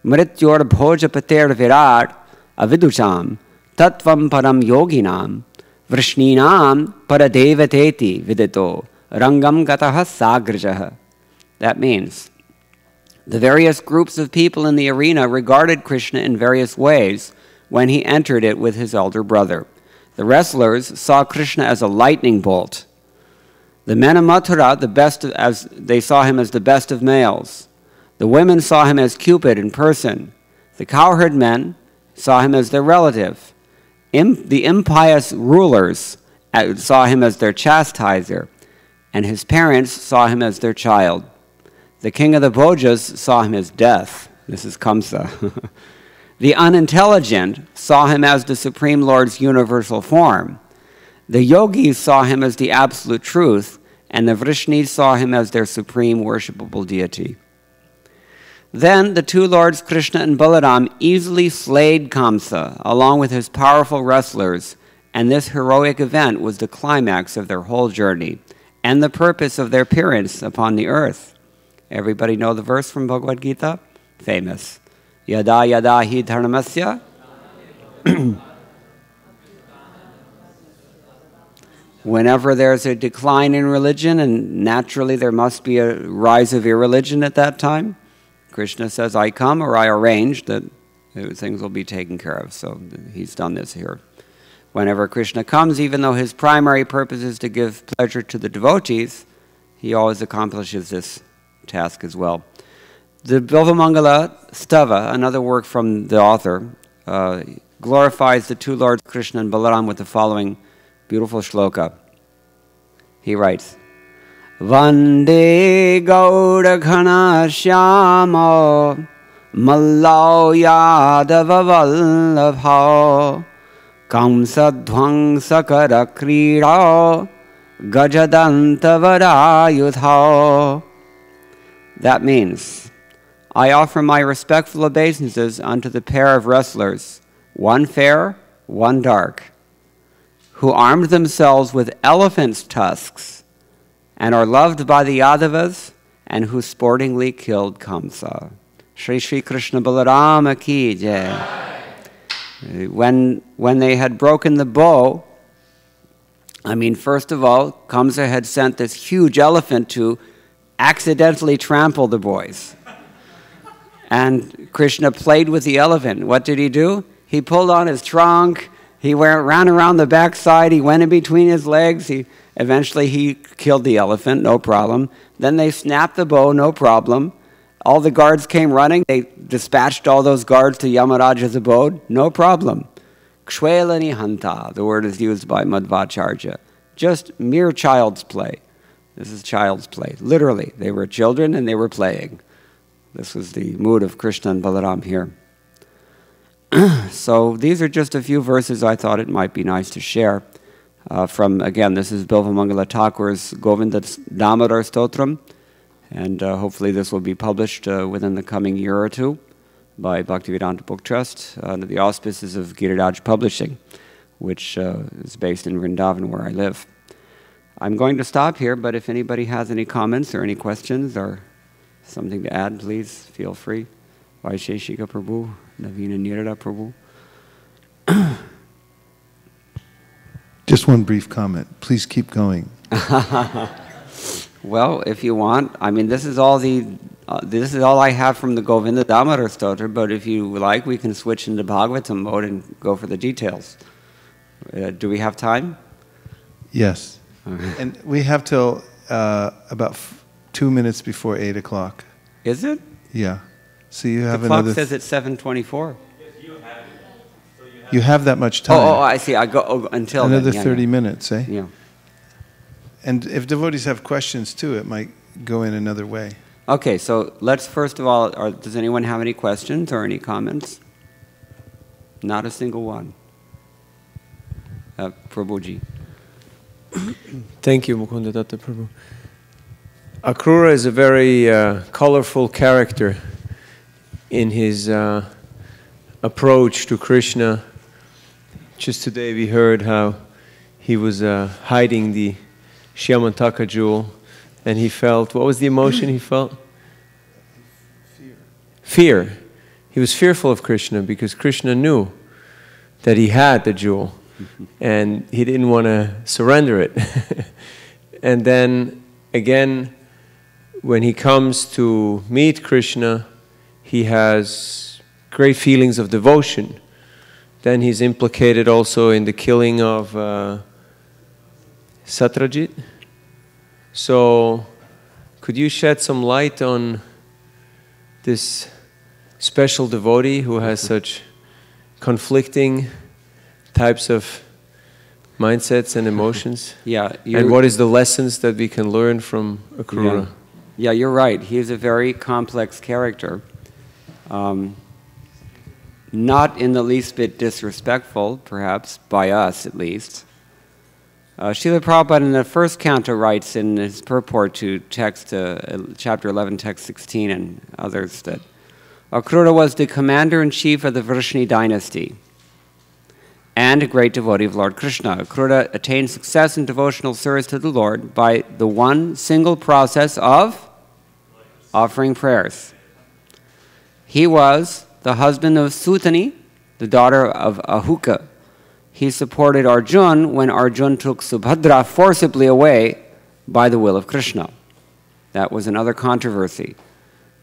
mrityor bhojapater virat avidusham tattvam param yoginam vrishninam paradevateti vidito rangam gataha sagrajaha. That means the various groups of people in the arena regarded Krishna in various ways when he entered it with his elder brother. The wrestlers saw Krishna as a lightning bolt. The men of Mathura, they saw him as the best of males. The women saw him as Cupid in person. The cowherd men saw him as their relative. The impious rulers saw him as their chastiser, and his parents saw him as their child. The king of the Bhojas saw him as death. This is Kamsa. The unintelligent saw him as the Supreme Lord's universal form. The yogis saw him as the absolute truth, and the Vrishnis saw him as their supreme worshipable deity. Then the two lords Krishna and Balaram easily slayed Kamsa, along with his powerful wrestlers, and this heroic event was the climax of their whole journey, and the purpose of their appearance upon the earth. Everybody know the verse from Bhagavad Gita? Famous. Yada yada hi dharmasya Whenever there's a decline in religion, and naturally there must be a rise of irreligion at that time, Krishna says, I come, or I arrange that things will be taken care of. So he's done this here. Whenever Krishna comes, even though his primary purpose is to give pleasure to the devotees, he always accomplishes this task as well. The Bilvamangala Stava, another work from the author, glorifies the two lords Krishna and Balaram with the following beautiful shloka. He writes, Vande Gaura Ghana Shyamo Mallau Yadava Vallabha Kamsa Dhvangsakara Krida Gajadanta Varayudha. That means, I offer my respectful obeisances unto the pair of wrestlers, one fair, one dark, who armed themselves with elephants' tusks and are loved by the Yadavas and who sportingly killed Kamsa. Shri Shri Krishna Balarama ki jai. When they had broken the bow, first of all, Kamsa had sent this huge elephant to accidentally trample the boys. And Krishna played with the elephant. What did he do? He pulled on his trunk, he ran around the backside, he went in between his legs, eventually he killed the elephant, no problem. Then they snapped the bow, no problem. All the guards came running, they dispatched all those guards to Yamaraja's abode, no problem. Kshvelani hanta, the word is used by Madhvacharya. Just mere child's play. This is child's play. Literally, they were children and they were playing. This was the mood of Krishna and Balaram here. So these are just a few verses I thought it might be nice to share. Again, this is Bilvamangala Thakur's Govinda Damodar Stotram, and hopefully this will be published within the coming year or two by Bhaktivedanta Book Trust under the auspices of Giriraj Publishing, which is based in Vrindavan, where I live. I'm going to stop here, but if anybody has any comments or any questions or something to add, please feel free. Vaisesika Prabhu, Navina Nirada Prabhu. Just one brief comment. Please keep going. Well, if you want, this is all I have from the Govinda Damodar Stotra, but if you like, we can switch into Bhagavatam mode and go for the details. Do we have time? Yes. Okay. And we have till about 2 minutes before 8 o'clock. Is it? Yeah. So you have the clock says it's 7:24. Yes, you have it. So you have that much time. Oh, I see. I go until another then. 30 minutes, eh? Yeah. And if devotees have questions too, it might go in another way. Okay, so let's first of all, does anyone have any questions or any comments? Not a single one. Prabhuji. Thank you, Mukunda Datta Prabhu. Akrura is a very colorful character in his approach to Krishna. Just today we heard how he was hiding the Shyamantaka jewel, and he felt, what was the emotion he felt? Fear. He was fearful of Krishna because Krishna knew that he had the jewel and he didn't want to surrender it. And then again, when he comes to meet Krishna, he has great feelings of devotion. Then he's implicated also in the killing of Satrajit. So, could you shed some light on this special devotee who has such conflicting types of mindsets and emotions? Yeah. And what is the lessons that we can learn from Akrura? Yeah, you're right. He's a very complex character. Not in the least bit disrespectful, perhaps, by us at least. Srila Prabhupada in the first canto writes in his purport to text, chapter 11, text 16, and others, that Akrura was the commander-in-chief of the Vrishni dynasty and a great devotee of Lord Krishna. Akrura attained success in devotional service to the Lord by the one single process of offering prayers. He was the husband of Sutani, the daughter of Ahuka, he supported Arjuna when Arjuna took Subhadra forcibly away by the will of Krishna. That was another controversy.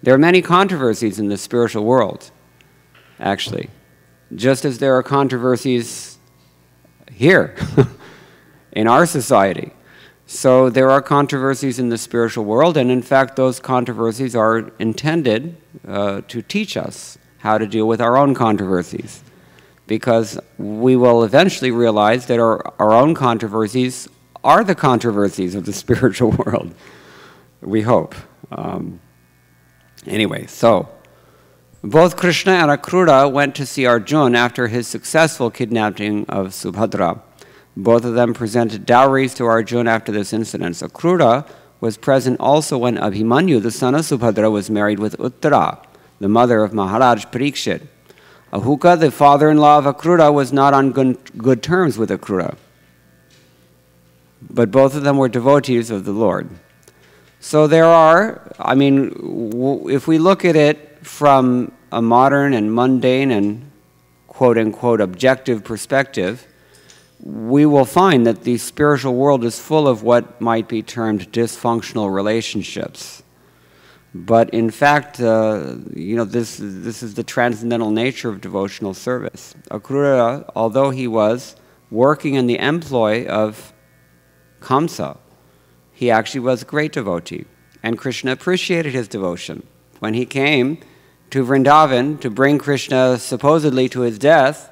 There are many controversies in the spiritual world, actually, just as there are controversies here in our society. So there are controversies in the spiritual world, and in fact those controversies are intended to teach us how to deal with our own controversies, because we will eventually realize that our own controversies are the controversies of the spiritual world, we hope. Anyway, so both Krishna and Akrura went to see Arjuna after his successful kidnapping of Subhadra. Both of them presented dowries to Arjuna after this incident. Akrura was present also when Abhimanyu, the son of Subhadra, was married with Uttara, the mother of Maharaj Parikshit. Ahuka, the father-in-law of Akrura, was not on good terms with Akrura, but both of them were devotees of the Lord. So there are, if we look at it from a modern and mundane and quote-unquote objective perspective, we will find that the spiritual world is full of what might be termed dysfunctional relationships. But in fact, this is the transcendental nature of devotional service. Akrura, although he was working in the employ of Kamsa, he actually was a great devotee, and Krishna appreciated his devotion. When he came to Vrindavan to bring Krishna supposedly to his death,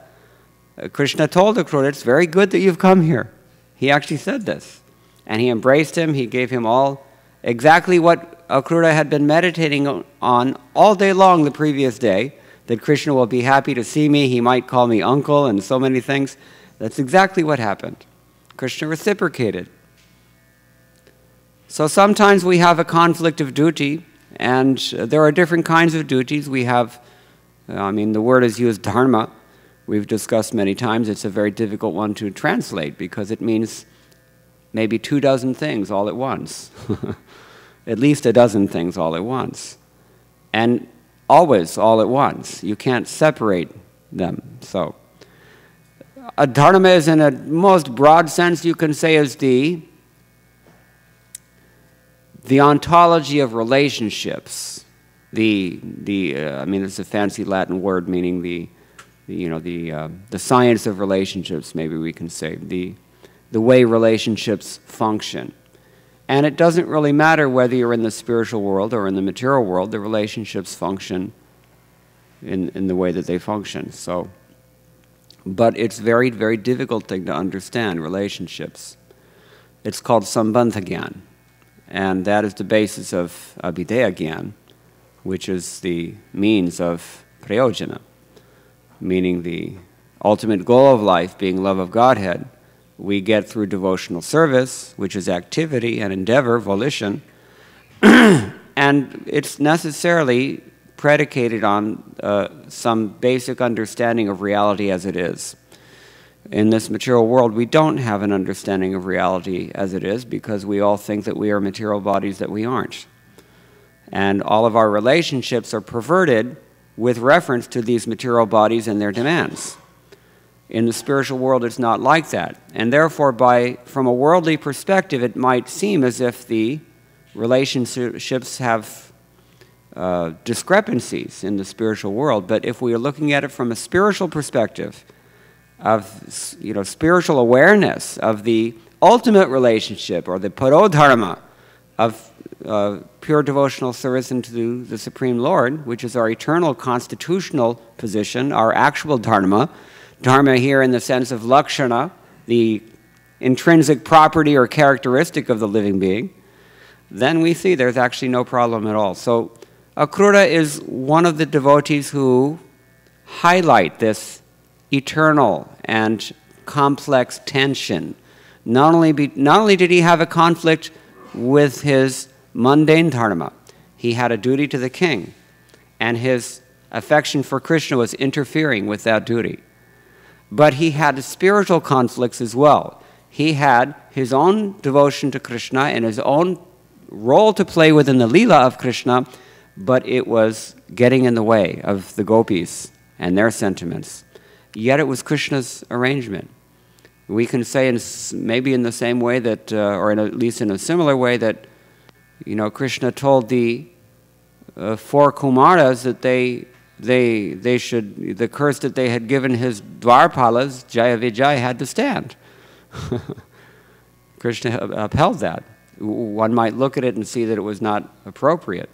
Krishna told Akrura, "It's very good that you've come here." He actually said this. And he embraced him. He gave him exactly what Akrura had been meditating on all day long the previous day, that Krishna will be happy to see me, he might call me uncle, and so many things. That's exactly what happened. Krishna reciprocated. So sometimes we have a conflict of duty, and there are different kinds of duties. We have, the word is used, dharma. We've discussed many times. It's a very difficult one to translate because it means maybe 24 things all at once. At least 12 things all at once. And always all at once. You can't separate them. So, a dharma is, in a most broad sense, you can say, is the ontology of relationships. It's a fancy Latin word meaning the science of relationships, maybe we can say, the way relationships function. And it doesn't really matter whether you're in the spiritual world or in the material world, the relationships function in the way that they function. So, but it's very, very difficult thing to understand, relationships. It's called Sambandha Gyan, and that is the basis of Abhideya Gyan, which is the means of Prayojana, meaning the ultimate goal of life being love of Godhead. We get through devotional service, which is activity and endeavor, volition, and it's necessarily predicated on some basic understanding of reality as it is. In this material world, we don't have an understanding of reality as it is because we all think that we are material bodies that we aren't. And all of our relationships are perverted with reference to these material bodies and their demands. In the spiritual world, it's not like that. And therefore, from a worldly perspective, it might seem as if the relationships have discrepancies in the spiritual world. But if we are looking at it from a spiritual perspective, of spiritual awareness of the ultimate relationship, or the parodharma of pure devotional service into the Supreme Lord, which is our eternal constitutional position, our actual dharma, dharma here in the sense of lakshana, the intrinsic property or characteristic of the living being, then we see there's actually no problem at all. So Akrura is one of the devotees who highlight this eternal and complex tension. Not only did he have a conflict with his mundane dharma, he had a duty to the king, and his affection for Krishna was interfering with that duty. But he had spiritual conflicts as well. He had his own devotion to Krishna and his own role to play within the Leela of Krishna, but it was getting in the way of the gopis and their sentiments. Yet it was Krishna's arrangement. We can say maybe in the same way that, or at least in a similar way that, Krishna told the 4 Kumaras that they should, the curse that they had given his Dwarpalas, Jaya Vijay, had to stand. Krishna upheld that. One might look at it and see that it was not appropriate,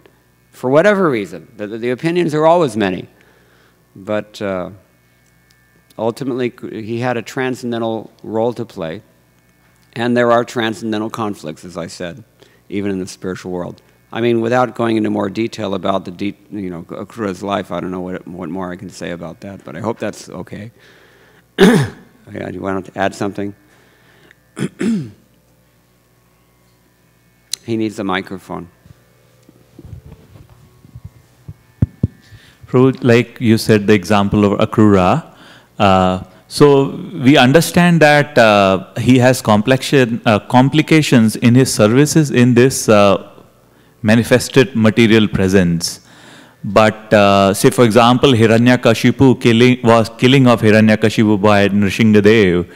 for whatever reason. The opinions are always many. But ultimately, he had a transcendental role to play. And there are transcendental conflicts, as I said, even in the spiritual world. I mean, without going into more detail about Akrura's life, I don't know what more I can say about that, but I hope that's okay. Yeah, do you want to add something? He needs a microphone. Prabhu, like you said, the example of Akrura. So we understand that he has complications in his services in this manifested material presence. But say for example, Hiranyakashipu killing of Hiranyakashipu by Nrsingadev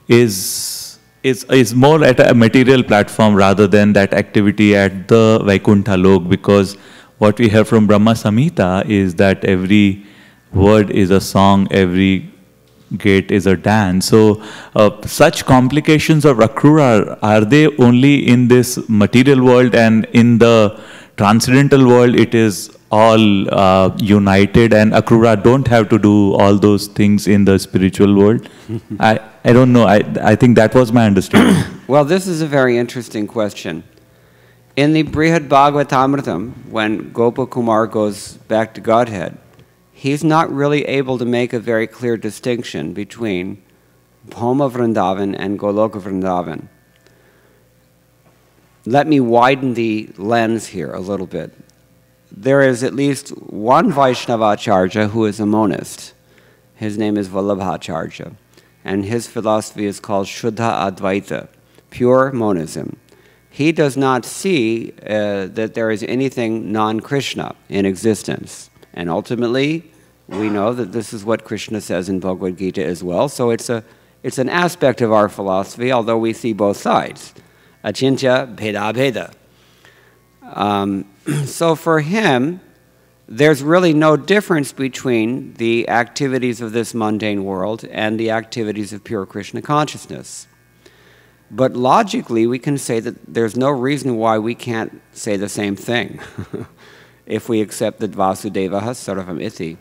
is more at a material platform rather than that activity at the Vaikuntha Lok, because what we hear from Brahma Samhita is that every word is a song, every gate is a dance. So such complications of Akrura, are they only in this material world, and in the transcendental world it is all united, and Akrura don't have to do all those things in the spiritual world? I don't know. I think that was my understanding. Well, this is a very interesting question. In the Brihad Bhagavatamritam, when Gopakumar goes back to Godhead, he's not really able to make a very clear distinction between Bhoma Vrindavan and Goloka Vrindavan. Let me widen the lens here a little bit. There is at least one Vaishnavacharya who is a monist. His name is Vallabhacharya, and his philosophy is called Shuddha Advaita, pure monism. He does not see that there is anything non-Krishna in existence. And ultimately, we know that this is what Krishna says in Bhagavad Gita as well. So it's an aspect of our philosophy, although we see both sides. Achintya bheda bheda. So for him, there's really no difference between the activities of this mundane world and the activities of pure Krishna consciousness. But logically, we can say that there's no reason why we can't say the same thing if we accept that Vasudevaha Sarvam Iti.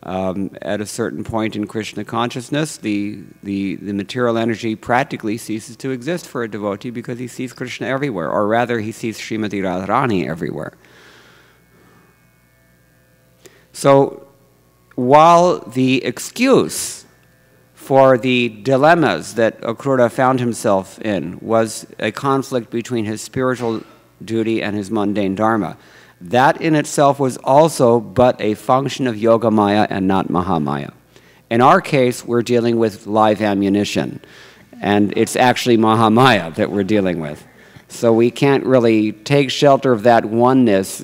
At a certain point in Krishna consciousness, the material energy practically ceases to exist for a devotee because he sees Krishna everywhere, or rather, he sees Srimati Radharani everywhere. So, while the excuse for the dilemmas that Akrura found himself in was a conflict between his spiritual duty and his mundane dharma, that in itself was also but a function of Yoga Maya and not Mahamaya. In our case, we're dealing with live ammunition, and it's actually Mahamaya that we're dealing with. So we can't really take shelter of that oneness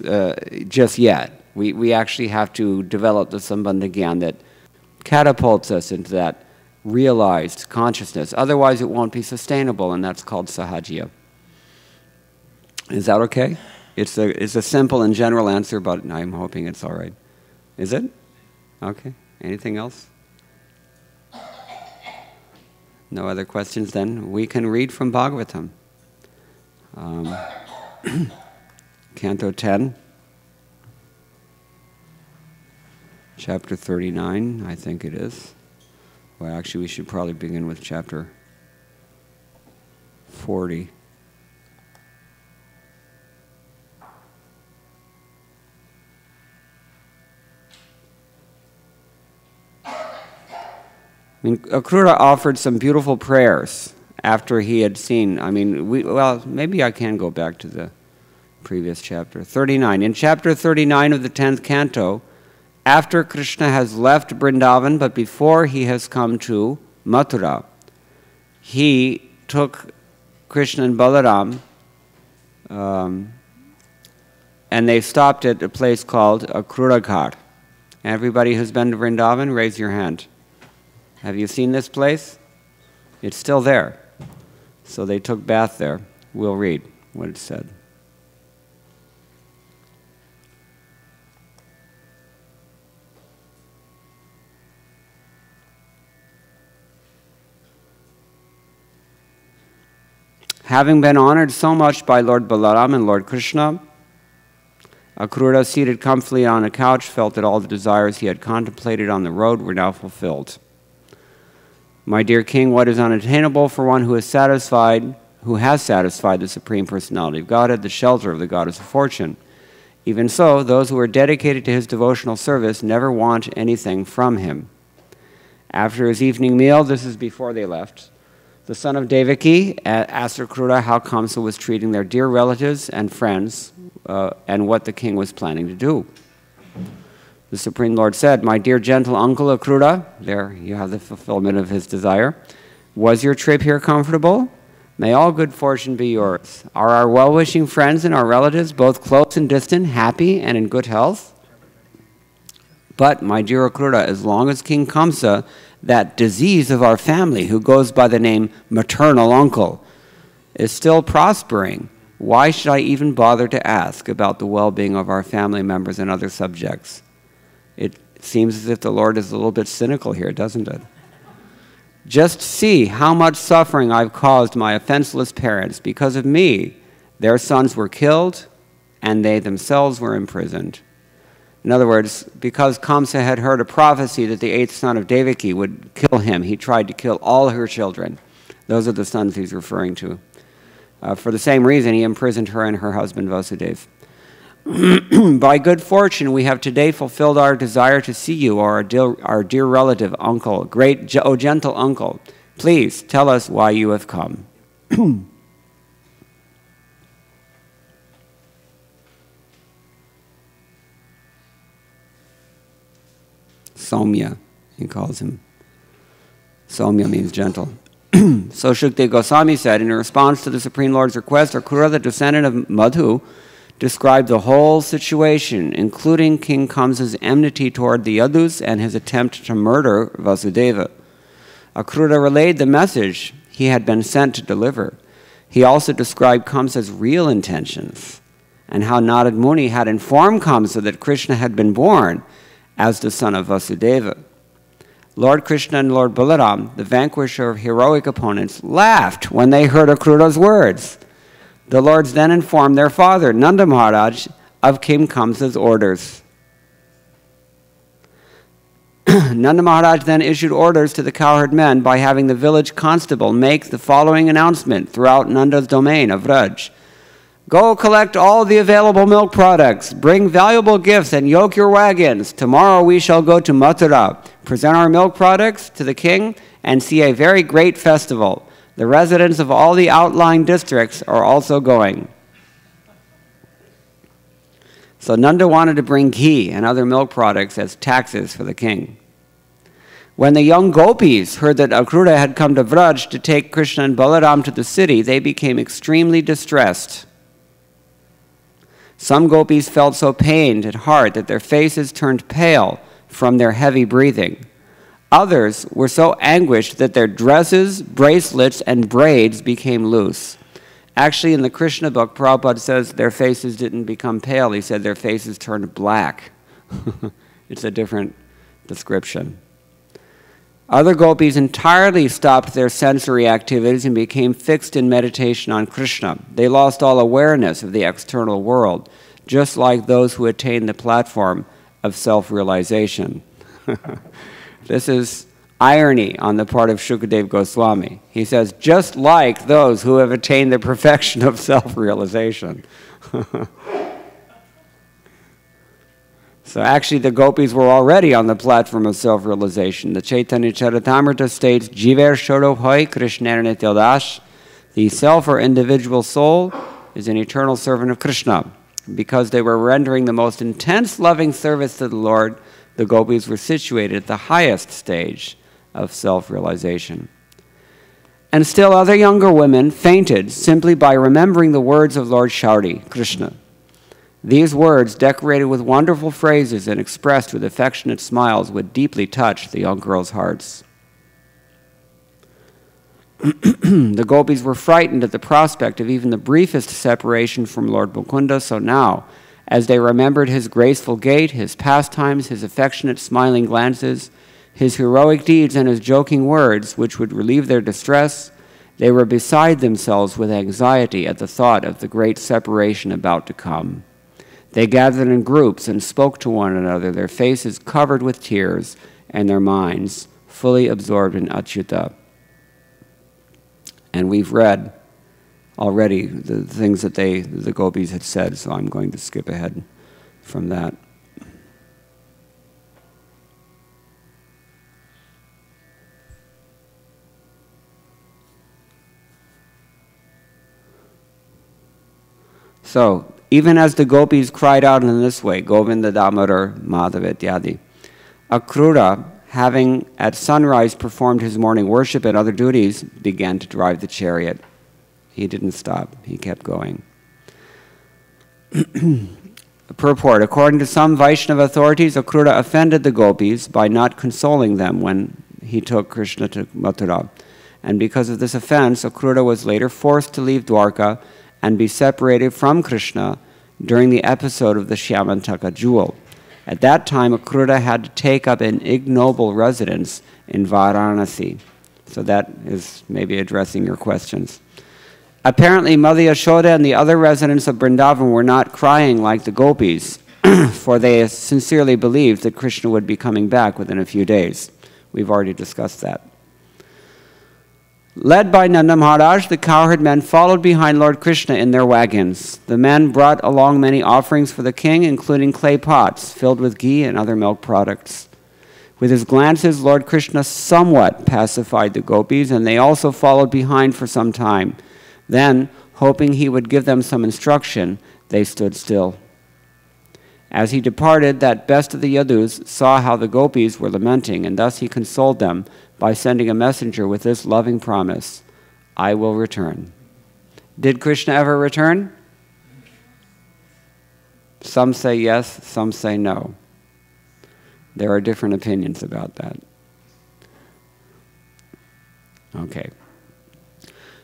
just yet. We actually have to develop the Sambandha Gyan that catapults us into that realized consciousness. Otherwise, it won't be sustainable, and that's called Sahajiya. Is that okay? It's a simple and general answer, but I'm hoping it's all right. Is it? Okay. Anything else? No other questions then? We can read from Bhagavatam. Canto 10, chapter 39, I think it is. Well, actually, we should probably begin with chapter 40. I mean, Akrura offered some beautiful prayers after he had seen, well, maybe I can go back to the previous chapter, 39. In chapter 39 of the 10th canto, after Krishna has left Vrindavan, but before he has come to Mathura, he took Krishna and Balaram, and they stopped at a place called Akrura Ghat. Everybody who's been to Vrindavan, raise your hand. Have you seen this place? It's still there. So they took bath there. We'll read what it said. Having been honored so much by Lord Balaram and Lord Krishna, Akrura, seated comfortably on a couch, felt that all the desires he had contemplated on the road were now fulfilled. My dear king, what is unattainable for one who has satisfied the Supreme Personality of Godhead, the shelter of the Goddess of Fortune? Even so, those who are dedicated to his devotional service never want anything from him. After his evening meal, this is before they left, the son of Devaki asked Akrura how Kamsa was treating their dear relatives and friends and what the king was planning to do. The Supreme Lord said, my dear gentle uncle Akrura, there you have the fulfillment of his desire, was your trip here comfortable? May all good fortune be yours. Are our well-wishing friends and our relatives, both close and distant, happy and in good health? But, my dear Akrura, as long as King Kamsa, that disease of our family who goes by the name maternal uncle, is still prospering, why should I even bother to ask about the well-being of our family members and other subjects? It seems as if the Lord is a little bit cynical here, doesn't it? Just see how much suffering I've caused my offenseless parents. Because of me, their sons were killed, and they themselves were imprisoned. In other words, because Kamsa had heard a prophecy that the 8th son of Devaki would kill him, he tried to kill all her children. Those are the sons he's referring to. For the same reason, he imprisoned her and her husband Vasudeva. By good fortune, we have today fulfilled our desire to see you, our dear relative, uncle, gentle uncle. Please tell us why you have come. Soumya, he calls him. Soumya means gentle. So Shukdev Goswami said, in response to the Supreme Lord's request, Akrura, the descendant of Madhu, described the whole situation, including King Kamsa's enmity toward the Yadus and his attempt to murder Vasudeva. Akrura relayed the message he had been sent to deliver. He also described Kamsa's real intentions and how Narad Muni had informed Kamsa that Krishna had been born as the son of Vasudeva. Lord Krishna and Lord Balaram, the vanquisher of heroic opponents, laughed when they heard Akrura's words. The lords then informed their father, Nanda Maharaj, of King Kamsa's orders. Nanda Maharaj then issued orders to the cowherd men by having the village constable make the following announcement throughout Nanda's domain of Raj. Go collect all the available milk products, bring valuable gifts, and yoke your wagons. Tomorrow we shall go to Mathura, present our milk products to the king, and see a very great festival. The residents of all the outlying districts are also going. So Nanda wanted to bring ghee and other milk products as taxes for the king. When the young gopis heard that Akrura had come to Vraj to take Krishna and Balaram to the city, they became extremely distressed. Some gopis felt so pained at heart that their faces turned pale from their heavy breathing. Others were so anguished that their dresses, bracelets, and braids became loose. Actually, in the Krishna book, Prabhupada says their faces didn't become pale. He said their faces turned black. It's a different description. Other gopis entirely stopped their sensory activities and became fixed in meditation on Krishna. They lost all awareness of the external world, just like those who attain the platform of self-realization. This is irony on the part of Shukdev Goswami. He says, just like those who have attained the perfection of self-realization. So actually the gopis were already on the platform of self-realization. The Chaitanya Charitamrita states, Jiver Shodo Hoy Krishna Nityodash. The self or individual soul is an eternal servant of Krishna. Because they were rendering the most intense loving service to the Lord, the gopis were situated at the highest stage of self-realization. And still other younger women fainted simply by remembering the words of Lord Shaudi, Krishna. These words, decorated with wonderful phrases and expressed with affectionate smiles, would deeply touch the young girls' hearts. The gopis were frightened at the prospect of even the briefest separation from Lord Mukunda, so now, as they remembered his graceful gait, his pastimes, his affectionate smiling glances, his heroic deeds, and his joking words, which would relieve their distress, they were beside themselves with anxiety at the thought of the great separation about to come. They gathered in groups and spoke to one another, their faces covered with tears and their minds fully absorbed in Achyuta. And we've read already the things that the gopis had said, so I'm going to skip ahead from that. So, even as the gopis cried out in this way, Govinda Damodar Madhava Ityadi, Akrura, having at sunrise performed his morning worship and other duties, began to drive the chariot. He didn't stop, he kept going. Purport: according to some Vaishnava authorities, Akrura offended the gopis by not consoling them when he took Krishna to Mathura. And because of this offense, Akrura was later forced to leave Dwarka and be separated from Krishna during the episode of the Shyamantaka jewel. At that time, Akrura had to take up an ignoble residence in Varanasi. So that is maybe addressing your questions. Apparently, Mother Yashoda and the other residents of Vrindavan were not crying like the gopis, for they sincerely believed that Krishna would be coming back within a few days. We've already discussed that. Led by Nanda Maharaj, the cowherd men followed behind Lord Krishna in their wagons. The men brought along many offerings for the king, including clay pots filled with ghee and other milk products. With his glances, Lord Krishna somewhat pacified the gopis, and they also followed behind for some time. Then, hoping he would give them some instruction, they stood still. As he departed, that best of the Yadus saw how the gopis were lamenting, and thus he consoled them by sending a messenger with this loving promise, I will return. Did Krishna ever return? Some say yes, some say no. There are different opinions about that. Okay.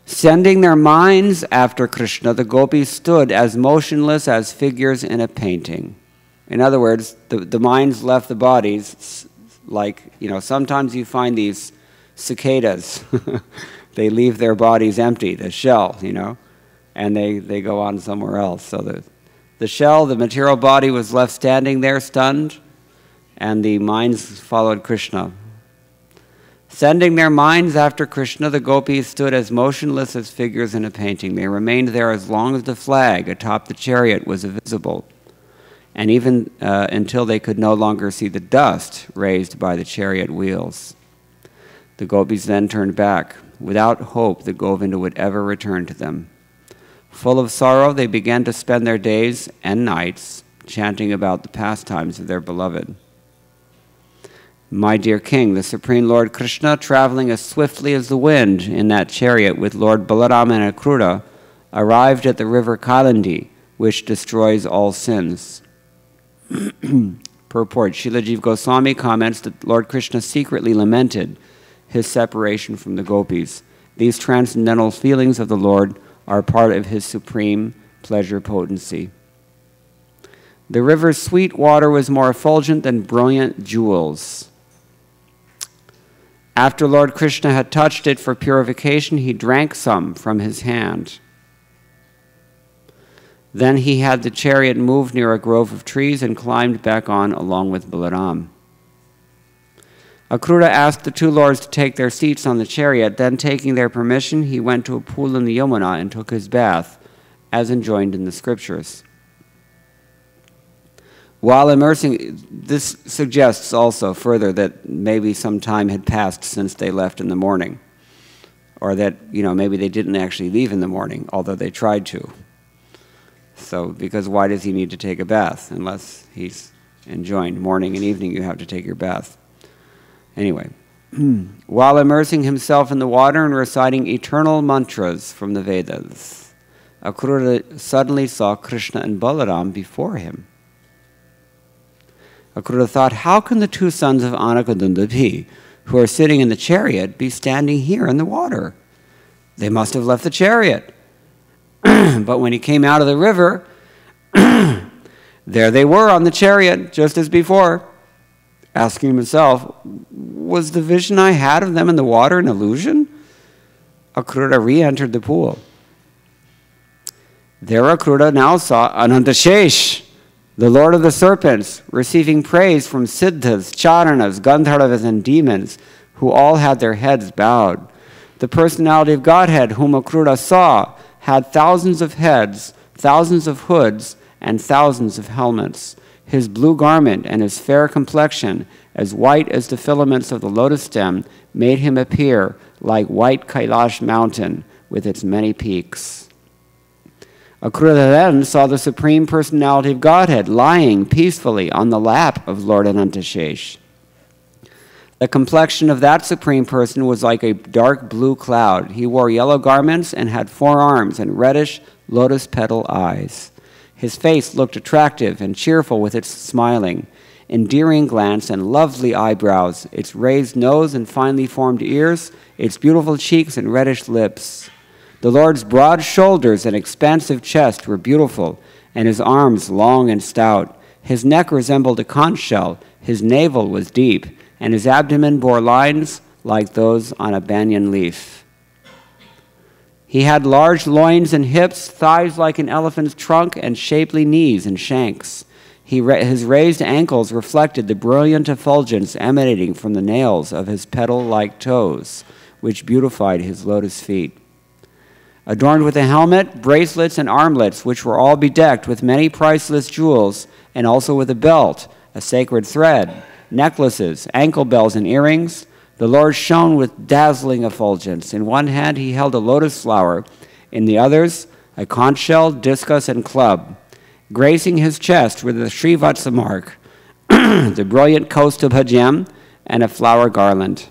Sending their minds after Krishna, the gopis stood as motionless as figures in a painting. In other words, the minds left the bodies, like, sometimes you find these cicadas. They leave their bodies empty, the shell, and they go on somewhere else. So the shell, the material body, was left standing there, stunned, and the minds followed Krishna. Sending their minds after Krishna, the gopis stood as motionless as figures in a painting. They remained there as long as the flag atop the chariot was visible, and even until they could no longer see the dust raised by the chariot wheels. The gopis then turned back, without hope that Govinda would ever return to them. Full of sorrow, they began to spend their days and nights chanting about the pastimes of their beloved. My dear king, the Supreme Lord Krishna, traveling as swiftly as the wind in that chariot with Lord Balaram and Akrura, arrived at the river Kalandi, which destroys all sins. Purport: Srila Jiva Goswami comments that Lord Krishna secretly lamented his separation from the gopis. These transcendental feelings of the Lord are part of his supreme pleasure potency. The river's sweet water was more effulgent than brilliant jewels. After Lord Krishna had touched it for purification, he drank some from his hand. Then he had the chariot move near a grove of trees and climbed back on along with Balaram. Akrura asked the two lords to take their seats on the chariot. Then, taking their permission, he went to a pool in the Yamuna and took his bath, as enjoined in the scriptures. While immersing, this suggests also further that maybe some time had passed since they left in the morning, or that, maybe they didn't actually leave in the morning, although they tried to. So, because why does he need to take a bath? Unless he's enjoined morning and evening, you have to take your bath. Anyway, while immersing himself in the water and reciting eternal mantras from the Vedas, Akrura suddenly saw Krishna and Balaram before him. Akrura thought, how can the two sons of Anakadundapi, who are sitting in the chariot, be standing here in the water? They must have left the chariot. But when he came out of the river, there they were on the chariot, just as before, asking himself, was the vision I had of them in the water an illusion? Akrura re-entered the pool. There Akrura now saw Anantashesh, the Lord of the Serpents, receiving praise from Siddhas, Charanas, Gandharvas, and demons, who all had their heads bowed. The personality of Godhead, whom Akrura saw, had thousands of heads, thousands of hoods, and thousands of helmets. His blue garment and his fair complexion, as white as the filaments of the lotus stem, made him appear like white Kailash mountain with its many peaks. Akrura then saw the Supreme Personality of Godhead lying peacefully on the lap of Lord Anantashesh. The complexion of that Supreme Person was like a dark blue cloud. He wore yellow garments and had 4 arms and reddish lotus petal eyes. His face looked attractive and cheerful with its smiling, endearing glance and lovely eyebrows, its raised nose and finely formed ears, its beautiful cheeks and reddish lips. The Lord's broad shoulders and expansive chest were beautiful, and his arms long and stout. His neck resembled a conch shell, his navel was deep, and his abdomen bore lines like those on a banyan leaf. He had large loins and hips, thighs like an elephant's trunk, and shapely knees and shanks. His raised ankles reflected the brilliant effulgence emanating from the nails of his petal-like toes, which beautified his lotus feet. Adorned with a helmet, bracelets, and armlets, which were all bedecked with many priceless jewels, and also with a belt, a sacred thread, necklaces, ankle bells, and earrings, the Lord shone with dazzling effulgence. In one hand he held a lotus flower, in the others a conch shell, discus, and club. Gracing his chest were the Srivatsa mark, the brilliant Kaustubha gem, and a flower garland.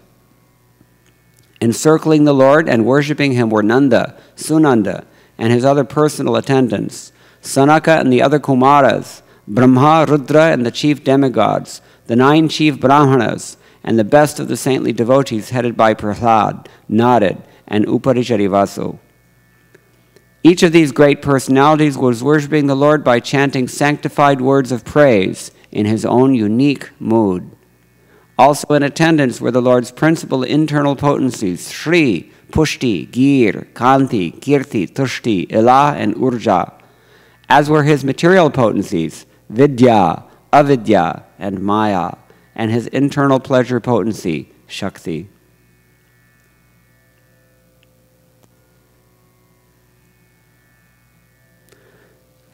Encircling the Lord and worshipping him were Nanda, Sunanda, and his other personal attendants, Sanaka and the other Kumaras, Brahma, Rudra, and the chief demigods, the 9 chief Brahmanas, and the best of the saintly devotees headed by Prahlad, Narad, and Uparisharivasu. Each of these great personalities was worshipping the Lord by chanting sanctified words of praise in his own unique mood. Also in attendance were the Lord's principal internal potencies, Shri, Pushti, Gir, Kanti, Kirti, Tushti, Ila, and Urja, as were his material potencies, Vidya, Avidya, and Maya, and his internal pleasure potency, Shakti.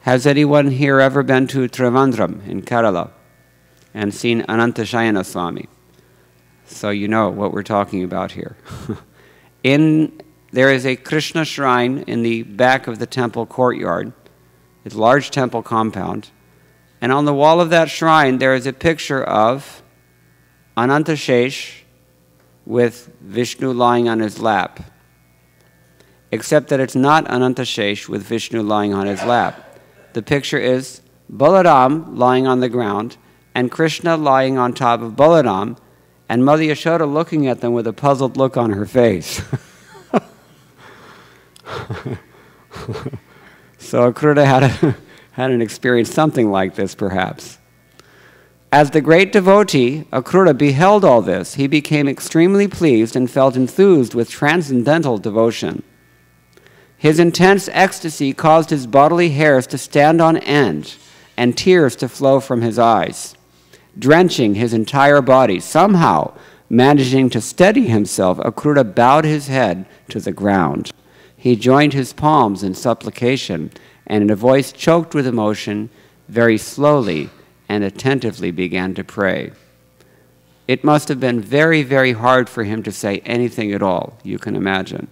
Has anyone here ever been to Trivandrum in Kerala and seen Anantashayana Swami? So you know what we're talking about here. There is a Krishna shrine in the back of the temple courtyard. It's a large temple compound. And on the wall of that shrine, there is a picture of Anantashesh with Vishnu lying on his lap. Except that it's not Anantashesh with Vishnu lying on his lap. The picture is Balaram lying on the ground and Krishna lying on top of Balaram and Mother Yashoda looking at them with a puzzled look on her face. So Akrura had an experience something like this, perhaps. As the great devotee, Akrura beheld all this. He became extremely pleased and felt enthused with transcendental devotion. His intense ecstasy caused his bodily hairs to stand on end and tears to flow from his eyes, drenching his entire body. Somehow, managing to steady himself, Akrura bowed his head to the ground. He joined his palms in supplication, and in a voice choked with emotion, very slowly and attentively began to pray. It must have been very, very hard for him to say anything at all, you can imagine.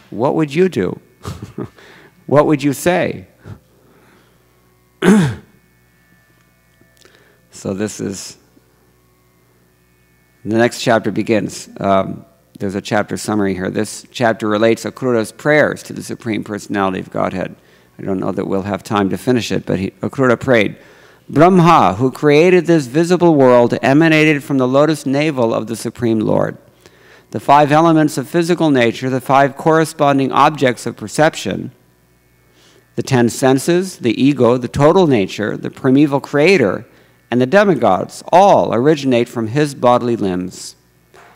What would you do? What would you say? So this is, the next chapter begins. There's a chapter summary here. This chapter relates Akrura's prayers to the Supreme Personality of Godhead. I don't know that we'll have time to finish it, but Akrura prayed, Brahma, who created this visible world, emanated from the lotus navel of the Supreme Lord. the 5 elements of physical nature, the 5 corresponding objects of perception, the 10 senses, the ego, the total nature, the primeval creator, and the demigods all originate from his bodily limbs.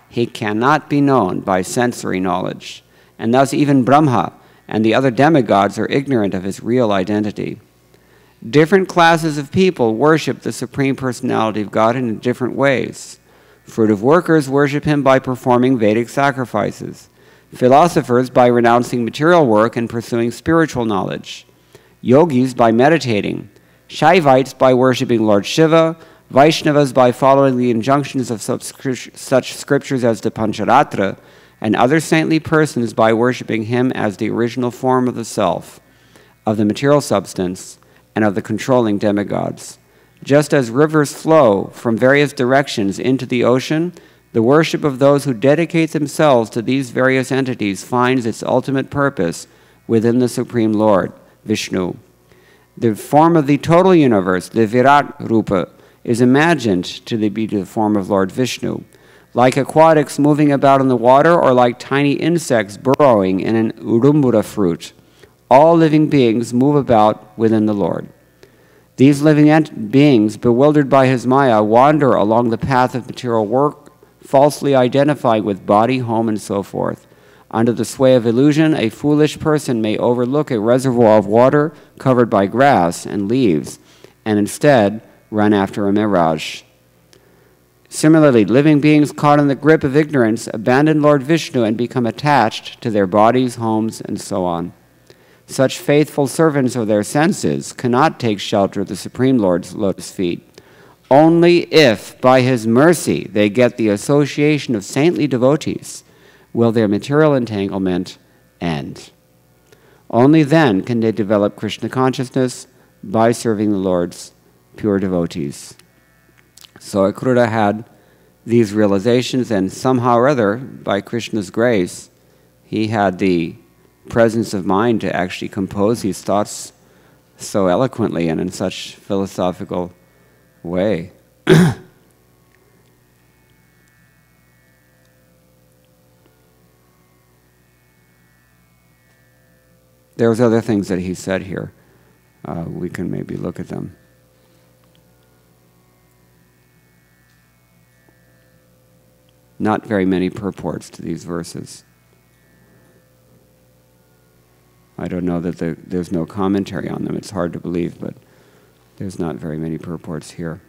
He cannot be known by sensory knowledge, and thus even Brahma and the other demigods are ignorant of his real identity. Different classes of people worship the Supreme Personality of God in different ways. Fruitive workers worship him by performing Vedic sacrifices. Philosophers by renouncing material work and pursuing spiritual knowledge. Yogis by meditating. Shaivites by worshipping Lord Shiva. Vaishnavas by following the injunctions of such scriptures as the Pancharatra, and other saintly persons by worshipping him as the original form of the self, of the material substance, and of the controlling demigods. Just as rivers flow from various directions into the ocean, the worship of those who dedicate themselves to these various entities finds its ultimate purpose within the Supreme Lord, Vishnu. The form of the total universe, the Virat Rupa, is imagined to be the form of Lord Vishnu, like aquatics moving about in the water or like tiny insects burrowing in an urumbura fruit. All living beings move about within the Lord. These living beings, bewildered by his Maya, wander along the path of material work, falsely identifying with body, home, and so forth. Under the sway of illusion, a foolish person may overlook a reservoir of water covered by grass and leaves, and instead run after a mirage. Similarly, living beings caught in the grip of ignorance abandon Lord Vishnu and become attached to their bodies, homes, and so on. Such faithful servants of their senses cannot take shelter at the Supreme Lord's lotus feet. Only if, by his mercy, they get the association of saintly devotees will their material entanglement end. Only then can they develop Krishna consciousness by serving the Lord's pure devotees. So Akrura had these realizations, and somehow or other, by Krishna's grace, he had the presence of mind to actually compose these thoughts so eloquently and in such philosophical way. There's other things that he said here. We can maybe look at them. Not very many purports to these verses. I don't know that there's no commentary on them. It's hard to believe, but there's not very many purports here.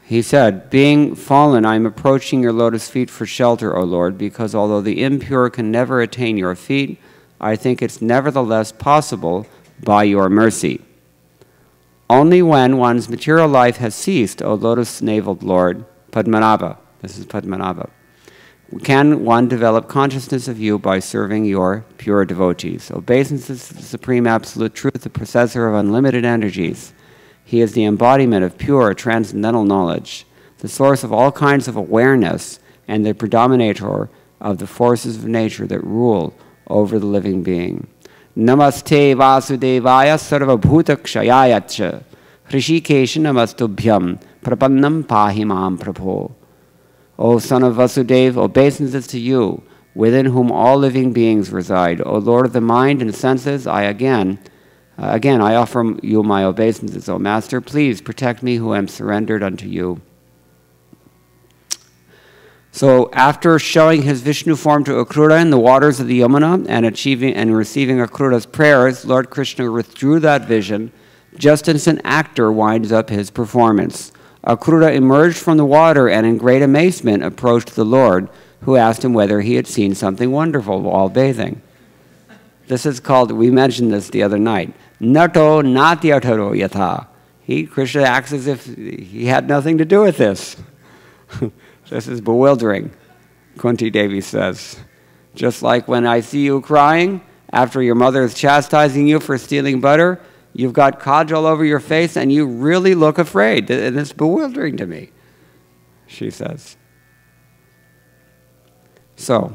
He said, being fallen, I am approaching your lotus feet for shelter, O Lord, because although the impure can never attain your feet, I think it's nevertheless possible by your mercy. Only when one's material life has ceased, O lotus-naveled Lord, Padmanabha, this is Padmanabha, can one develop consciousness of you by serving your pure devotees. Obeisances to the Supreme Absolute Truth, the possessor of unlimited energies. He is the embodiment of pure, transcendental knowledge, the source of all kinds of awareness, and the predominator of the forces of nature that rule over the living being. Namaste Vasudevaya Sarva Bhuta Kshayayacha Hrishikesha Namastubhyam Prapannam Pahimam Prabho. O son of Vasudeva, obeisances to you, within whom all living beings reside. O Lord of the mind and senses, I again I offer you my obeisances, O Master. Please protect me who am surrendered unto you. So after showing his Vishnu form to Akrura in the waters of the Yamuna and receiving Akrura's prayers, Lord Krishna withdrew that vision just as an actor winds up his performance. Akrura emerged from the water and in great amazement approached the Lord, who asked him whether he had seen something wonderful while bathing. This is called, we mentioned this the other night, Nato Natyataro Yatha. Krishna acts as if he had nothing to do with this. This is bewildering, Kunti Devi says. Just like when I see you crying after your mother is chastising you for stealing butter, you've got kajal all over your face and you really look afraid. And it's bewildering to me, she says. So,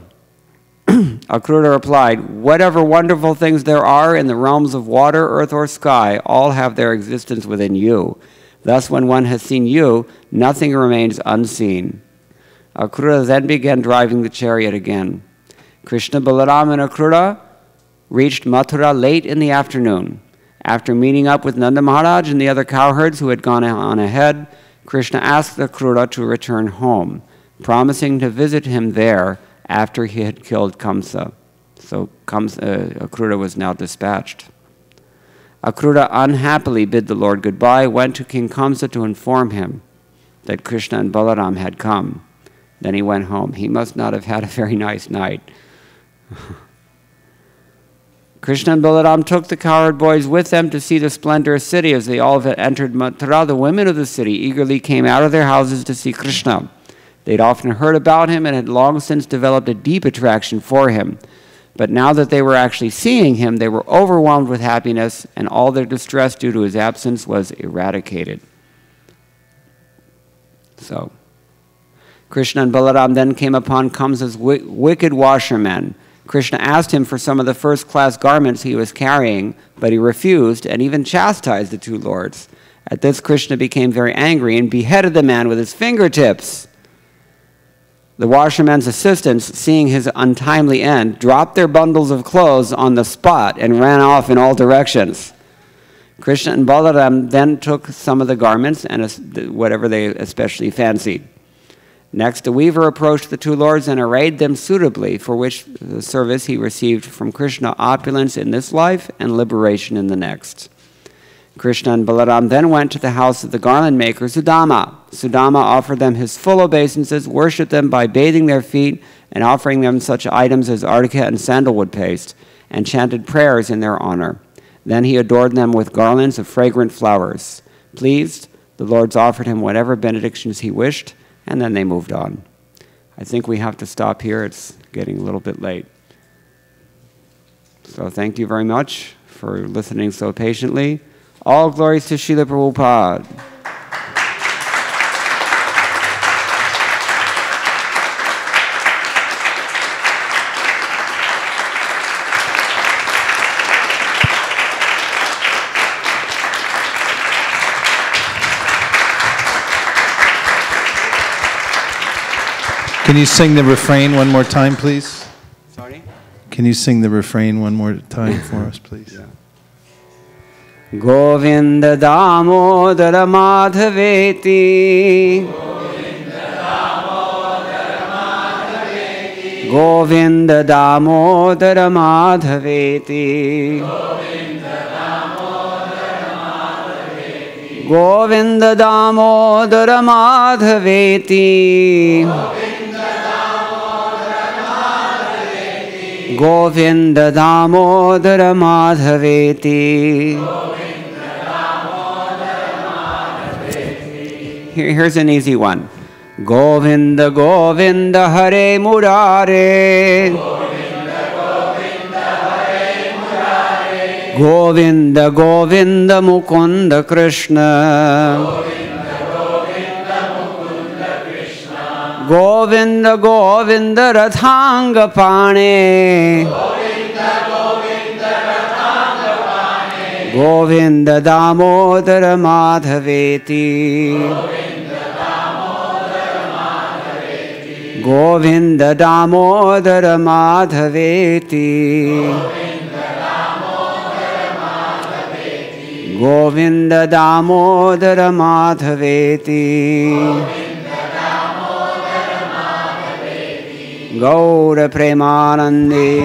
Akrura replied, "Whatever wonderful things there are in the realms of water, earth, or sky, all have their existence within you. Thus, when one has seen you, nothing remains unseen." Akrura then began driving the chariot again. Krishna, Balaram, and Akrura reached Mathura late in the afternoon. After meeting up with Nanda Maharaj and the other cowherds who had gone on ahead, Krishna asked Akrura to return home, promising to visit him there after he had killed Kamsa. So Akrura was now dispatched. Akrura unhappily bid the Lord goodbye, went to King Kamsa to inform him that Krishna and Balaram had come. Then he went home. He must not have had a very nice night. Krishna and Balaram took the cowherd boys with them to see the splendorous city. As they all entered Mathura, the women of the city eagerly came out of their houses to see Krishna. They'd often heard about him and had long since developed a deep attraction for him. But now that they were actually seeing him, they were overwhelmed with happiness, and all their distress due to his absence was eradicated. So, Krishna and Balaram then came upon Kamsa's wicked washermen. Krishna asked him for some of the first-class garments he was carrying, but he refused and even chastised the two lords. At this, Krishna became very angry and beheaded the man with his fingertips. The washerman's assistants, seeing his untimely end, dropped their bundles of clothes on the spot and ran off in all directions. Krishna and Balaram then took some of the garments and whatever they especially fancied. Next, a weaver approached the two lords and arrayed them suitably, for which the service he received from Krishna opulence in this life and liberation in the next. Krishna and Balaram then went to the house of the garland maker, Sudama. Sudama offered them his full obeisances, worshipped them by bathing their feet and offering them such items as arnica and sandalwood paste, and chanted prayers in their honor. Then he adored them with garlands of fragrant flowers. Pleased, the lords offered him whatever benedictions he wished, and then they moved on. I think we have to stop here. It's getting a little bit late. So thank you very much for listening so patiently. All glories to Srila Prabhupada. Can you sing the refrain one more time, please? Sorry? Can you sing the refrain one more time for us, please? Yeah. Govinda Damodara Madhaveti Govinda Damodara Madhaveti Govinda Damodara Madhaveti Govinda Damodara Madhaveti. Here's an easy one. Govinda Govinda Hare Murare Govinda Govinda Mukunda Krishna Govinda Govinda Rathanga Pane Govinda Damodara Madhaveti Govinda Damodara Madhaveti Govinda Damodara Madhaveti Gaura Premanandi.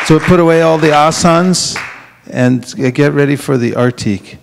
So put away all the asanas and get ready for the artik.